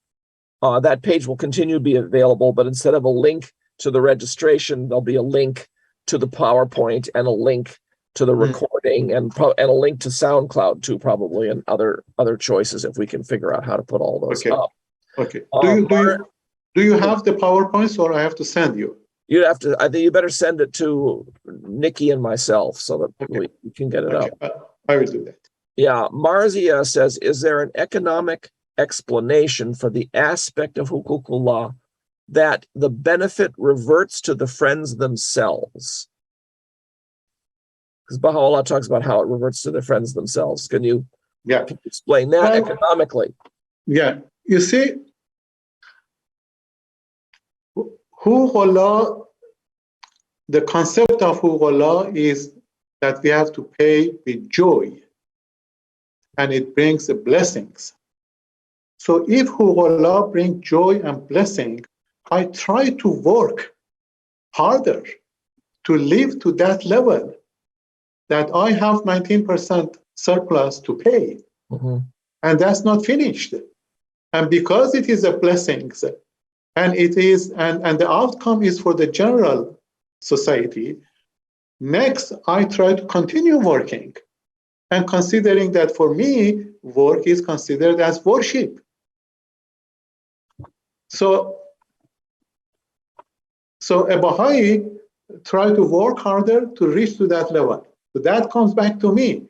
that page will continue to be available, but instead of a link to the registration, there'll be a link to the PowerPoint and a link to the recording and a link to SoundCloud too, probably, and other choices if we can figure out how to put all those up. Okay. Do you have the PowerPoints, or I have to send you? You have to. I think you better send it to Nikki and myself so that we can get it up. I will do that. Yeah, Marzia says, is there an economic explanation for the aspect of Huqúqu'lláh that the benefit reverts to the friends themselves? Because Baha'u'llah talks about how it reverts to the friends themselves. Can you explain that economically? Yeah, you see, Huqúqu'lláh, the concept of Huqúqu'lláh is that we have to pay with joy, and it brings the blessings. So if Huqúqu'lláh brings joy and blessing, I try to work harder to live to that level that I have 19% surplus to pay, and that's not finished. And because it is a blessing, and it is, and the outcome is for the general society, next I try to continue working, and considering that for me, work is considered as worship. So a Baha'i try to work harder to reach to that level. So that comes back to me.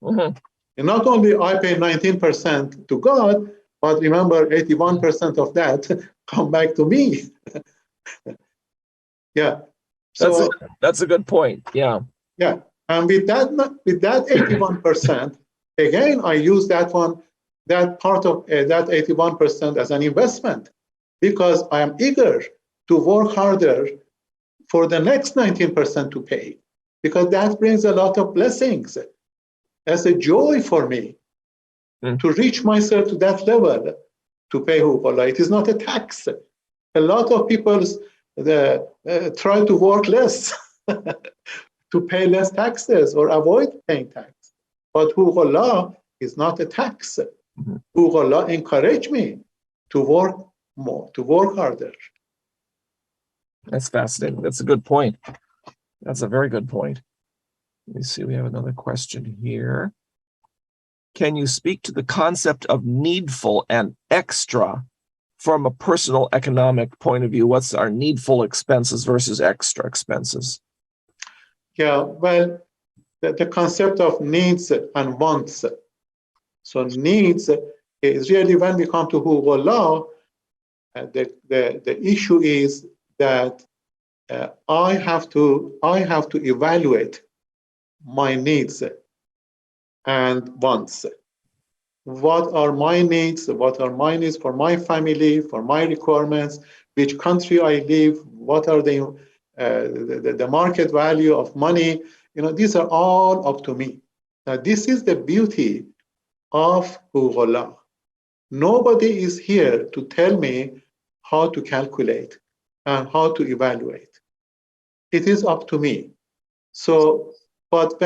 And not only I pay 19% to God, but remember 81% of that come back to me. Yeah. So that's a good point. Yeah. Yeah. And with that 81%, again, I use that part of that 81% as an investment, because I am eager to work harder for the next 19% to pay, because that brings a lot of blessings as a joy for me to reach myself to that level to pay Huqúqu'lláh. It is not a tax. A lot of people try to work less to pay less taxes or avoid paying tax. But Huqúqu'lláh is not a tax. Huqúqu'lláh encourage me to work more, to work harder. That's fascinating. That's a good point. That's a very good point. Let me see, we have another question here. Can you speak to the concept of needful and extra from a personal economic point of view? What's our needful expenses versus extra expenses? Yeah, well, the concept of needs and wants. So needs is really, when we come to Huqúqu'lláh, the issue is that I have to evaluate my needs and wants. What are my needs? What are my needs for my family, for my requirements? Which country I live? What are the market value of money? These are all up to me. Now, this is the beauty of Huqúqu'lláh. Nobody is here to tell me how to calculate and how to evaluate. It is up to me. So, but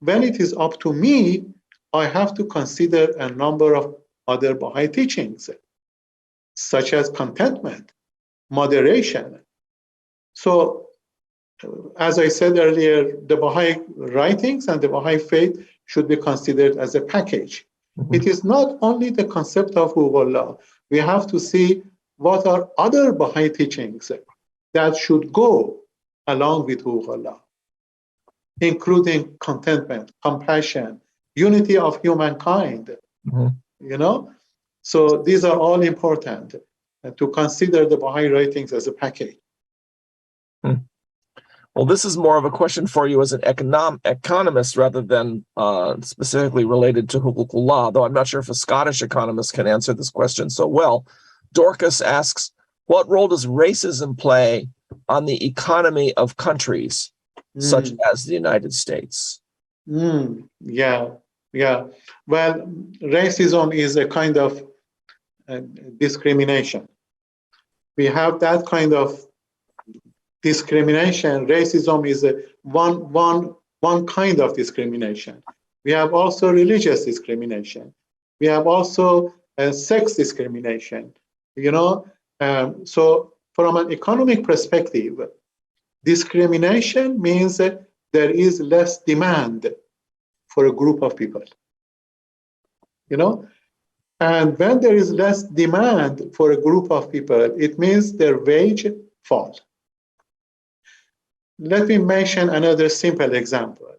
when it is up to me, I have to consider a number of other Baha'i teachings, such as contentment, moderation. So, as I said earlier, the Baha'i writings and the Baha'i faith should be considered as a package. It is not only the concept of Huqúqu'lláh. We have to see what are other Baha'i teachings that should go along with Huqúqu'lláh, including contentment, compassion, unity of humankind. So these are all important to consider the Baha'i writings as a package. Well, this is more of a question for you as an economist rather than specifically related to Huqúqu'lláh, though I'm not sure if a Scottish economist can answer this question so well. Dorcas asks, what role does racism play on the economy of countries such as the United States? Yeah. Well, racism is a kind of discrimination. We have that kind of discrimination. Racism is one kind of discrimination. We have also religious discrimination. We have also sex discrimination. So from an economic perspective, discrimination means that there is less demand for a group of people. And when there is less demand for a group of people, it means their wage falls. Let me mention another simple example.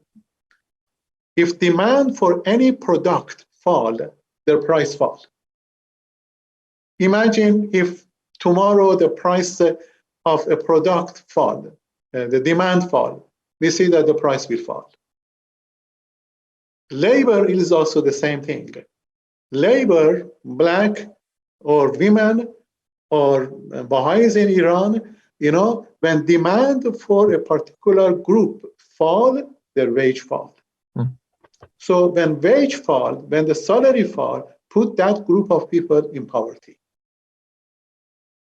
If demand for any product fall, their price falls. Imagine if tomorrow the price of a product fall, the demand fall, we see that the price will fall. Labor is also the same thing. Labor, black or women or Baha'is in Iran, when demand for a particular group fall, their wage fall. So when wage fall, when the salary fall, put that group of people in poverty.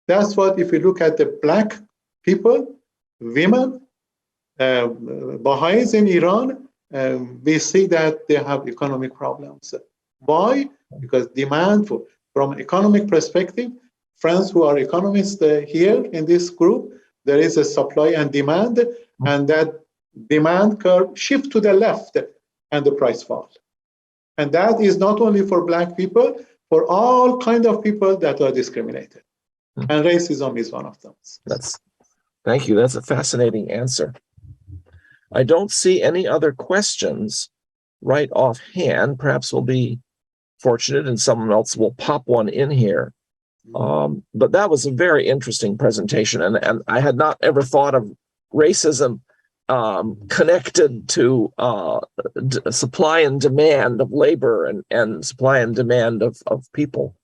That's what, if you look at the black people, women, Baha'is in Iran, we see that they have economic problems. Why? Because demand from economic perspective, friends who are economists here in this group, there is a supply and demand, and that demand curve shift to the left and the price fall. And that is not only for Black people, for all kind of people that are discriminated. And racism is one of them. Thank you. That's a fascinating answer. I don't see any other questions right offhand. Perhaps we'll be fortunate and someone else will pop one in here. But that was a very interesting presentation. And I had not ever thought of racism connected to supply and demand of labor and supply and demand of people.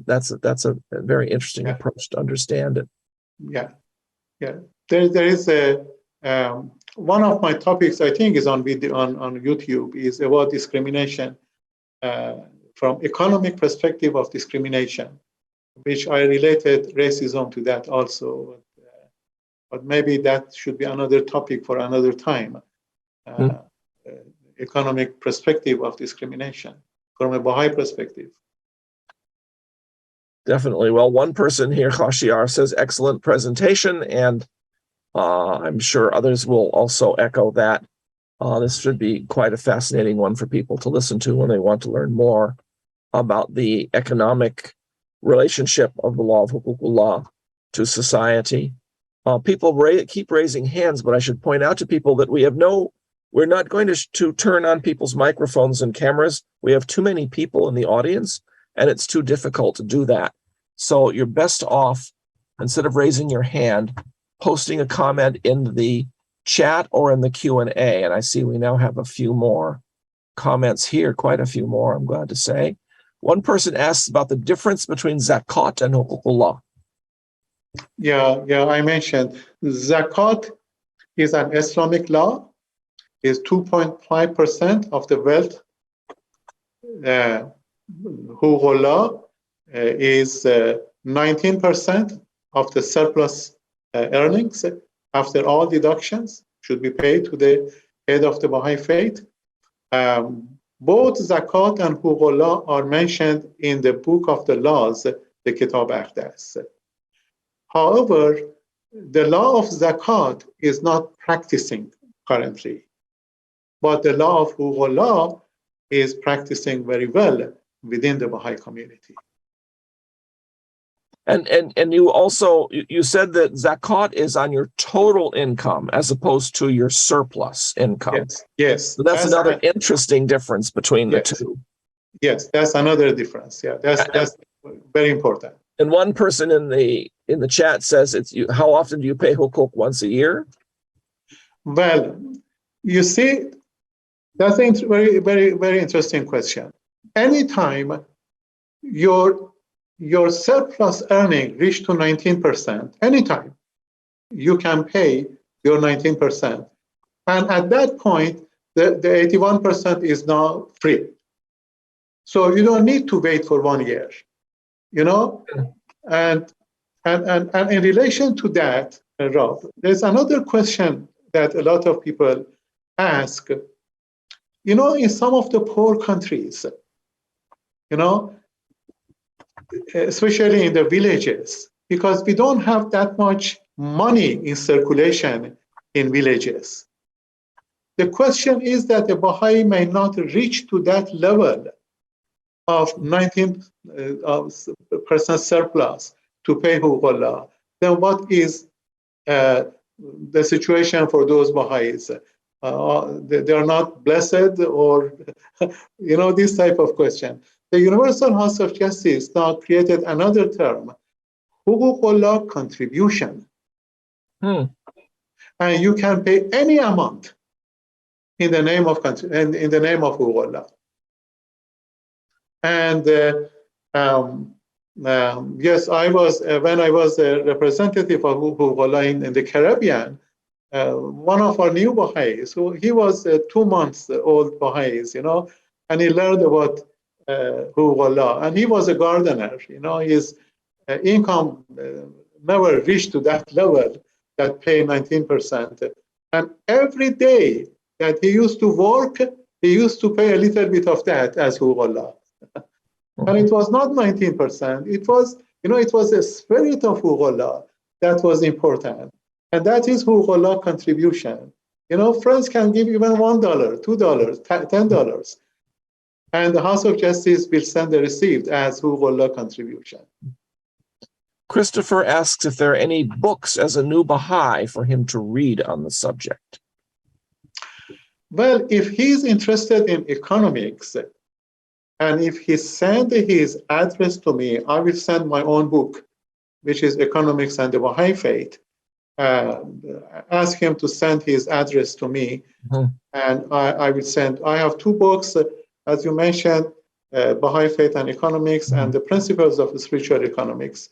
That's a very interesting approach to understand it. Yeah. There is a one of my topics, I think, is on YouTube, is about discrimination from economic perspective of discrimination, which I related racism to that also. But maybe that should be another topic for another time. Economic perspective of discrimination from a Baha'i perspective. Definitely. Well, one person here, Khashiar, says excellent presentation, and I'm sure others will also echo that. This should be quite a fascinating one for people to listen to when they want to learn more about the economic relationship of the law of Huqúqu'lláh to society. People keep raising hands, but I should point out to people that we're not going to turn on people's microphones and cameras. We have too many people in the audience, and it's too difficult to do that. So you're best off, instead of raising your hand, posting a comment in the chat or in the Q&A. And I see we now have a few more comments here, quite a few more, I'm glad to say. One person asks about the difference between zakat and Huqúqu'lláh. Yeah, I mentioned zakat is an Islamic law, is 2.5% of the wealth. Huqúqu'lláh is 19% of the surplus earnings after all deductions should be paid to the head of the Baha'i faith. Both zakat and Huqúqu'lláh are mentioned in the book of the laws, the Kitab Aqdas. However, the law of zakat is not practicing currently, but the law of Huqúqu'lláh is practicing very well within the Baha'i community. And you also, you said that zakat is on your total income as opposed to your surplus income. Yes. So that's another interesting difference between the two. Yes, that's another difference. Yeah, that's very important. And one person in the chat says, how often do you pay hukuk? Once a year? Well, you see, that's a very, very, very interesting question. Anytime your surplus earning reach to 19%, anytime you can pay your 19%. And at that point, the 81% is now free. So you don't need to wait for 1 year, you know? And in relation to that, Rob, there's another question that a lot of people ask. You know, in some of the poor countries, you know, especially in the villages, because we don't have that much money in circulation in villages. The question is that the Baha'i may not reach to that level of 19% surplus to pay Huqúqu'lláh. Then what is the situation for those Baha'is? They are not blessed, or, you know, this type of question. The Universal House of Justice now created another term, Huqúqu'lláh contribution. And you can pay any amount in the name of Huqúqu'lláh. And yes, I was when I was a representative of Huqúqu'lláh in the Caribbean. One of our new Baha'is, so he was 2 months old Baha'is, you know, and he learned about Huqúqu'lláh, and he was a gardener, you know, his income never reached to that level that pay 19%. And every day that he used to work, he used to pay a little bit of that as Huqúqu'lláh. And it was not 19%. It was, it was the spirit of Huqúqu'lláh that was important. And that is Huqúqu'lláh contribution. Friends can give even $1, $2, $10. And the House of Justice will send the receipt as Huqúqu'lláh contribution. Christopher asks if there are any books as a new Baha'i for him to read on the subject. Well, if he's interested in economics, and if he send his address to me, I will send my own book, which is Economics and the Baha'i Faith. Ask him to send his address to me, and I will send. I have two books, as you mentioned, Baha'i Faith and Economics, and the Principles of Spiritual Economics.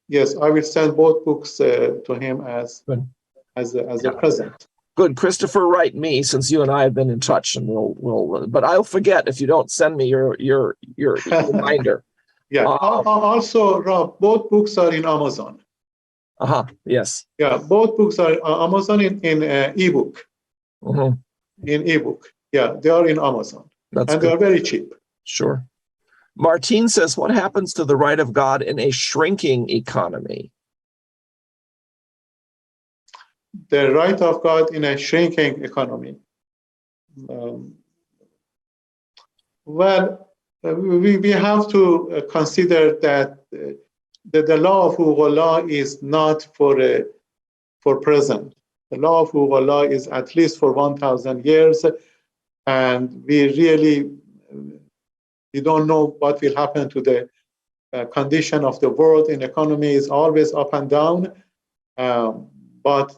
Yes, I will send both books to him as a present. Good, Christopher, write me, since you and I have been in touch, and we'll. But I'll forget if you don't send me your reminder. Yeah. Also, Rob, both books are in Amazon. Yes. Yeah, both books are Amazon in ebook. In ebook. Yeah, they are in Amazon. That's and good. They are very cheap. Sure. Martine says, what happens to the right of God in a shrinking economy? The right of God in a shrinking economy. We have to consider that the law of Huqúqu'lláh is not for present. The law of Huqúqu'lláh is at least for 1,000 years, and we don't know what will happen to the condition of the world in economy is always up and down. But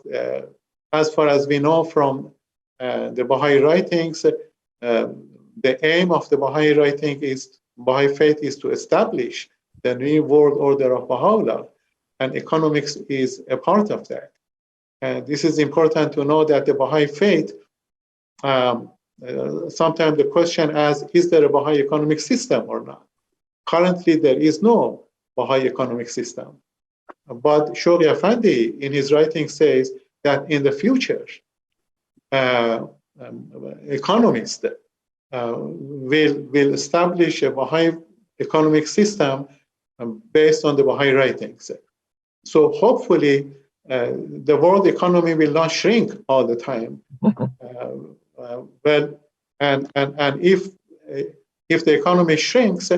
as far as we know from the Bahá'í Writings, the aim of the Bahá'í writing is, Bahá'í faith is to establish the new world order of Baha'u'llah, and economics is a part of that. And this is important to know that the Bahá'í faith, sometimes the question is there a Bahá'í economic system or not? Currently, there is no Bahá'í economic system. But Shoghi Effendi, in his writing, says that in the future, economists will establish a Bahá'í economic system based on the Bahá'í writings. So hopefully, the world economy will not shrink all the time. And if the economy shrinks,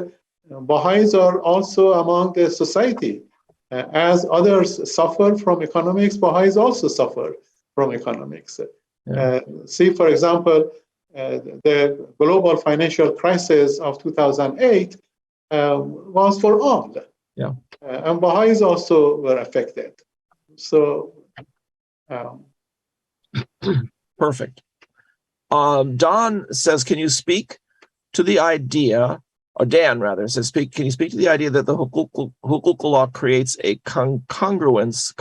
Baha'is are also among the society. As others suffer from economics, Baha'is also suffer from economics. See, for example, the global financial crisis of 2008 was for all. And Baha'is also were affected. So, perfect. Don says, can you speak to the idea, or Dan rather says, can you speak to the idea that the Huqúqu'lláh creates a congruence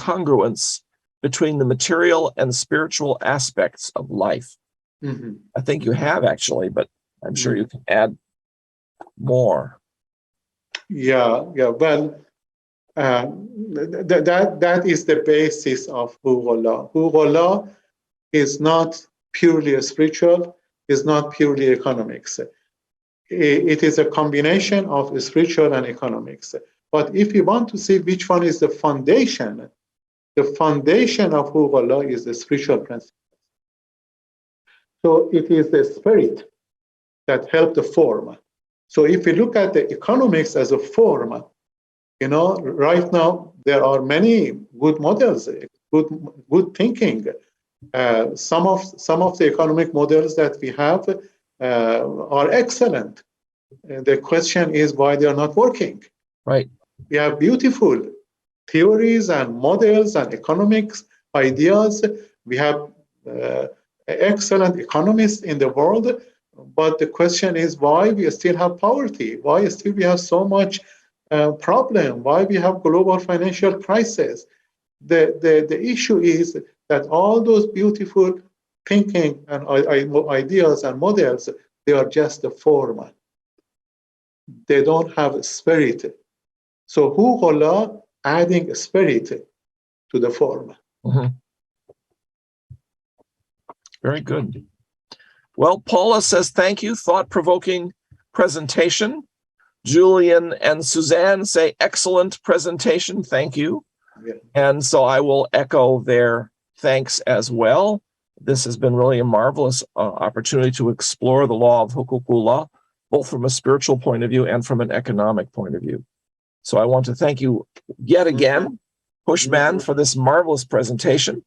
between the material and spiritual aspects of life? I think you have actually, but I'm sure you can add more. Well, that is the basis of Huqúqu'lláh. Huqúqu'lláh is not purely spiritual, is not purely economics. It is a combination of spiritual and economics. But if you want to see which one is the foundation of Huqúqu'lláh is the spiritual principle. So it is the spirit that helped the form. So if you look at the economics as a form, right now there are many good models, good thinking. Some of the economic models that we have are excellent. The question is why they are not working. Right. We have beautiful theories and models and economics ideas. We have excellent economists in the world, but the question is why we still have poverty, why still we have so much problem, why we have global financial crisis. The issue is that all those beautiful thinking and ideas and models, they are just a form. They don't have a spirit. So Huqúqu'lláh adding a spirit to the form. Very good. Well, Paula says thank you, thought-provoking presentation. Julian and Suzanne say excellent presentation, thank you. Yeah. And so I will echo their thanks as well. This has been really a marvelous opportunity to explore the law of Huqúqu'lláh, both from a spiritual point of view and from an economic point of view. So I want to thank you yet again, Hooshmand, for this marvelous presentation.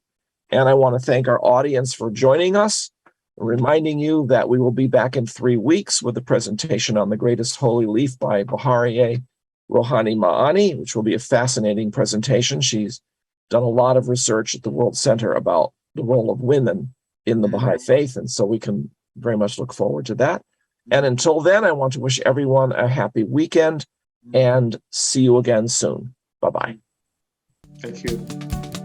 And I want to thank our audience for joining us, reminding you that we will be back in 3 weeks with a presentation on the greatest holy leaf by Bahá'í Rouhani Ma'ani, which will be a fascinating presentation. She's done a lot of research at the World Center about the role of women in the Baha'i faith, and so we can very much look forward to that. And until then, I want to wish everyone a happy weekend and see you again soon. Bye-bye. Thank you.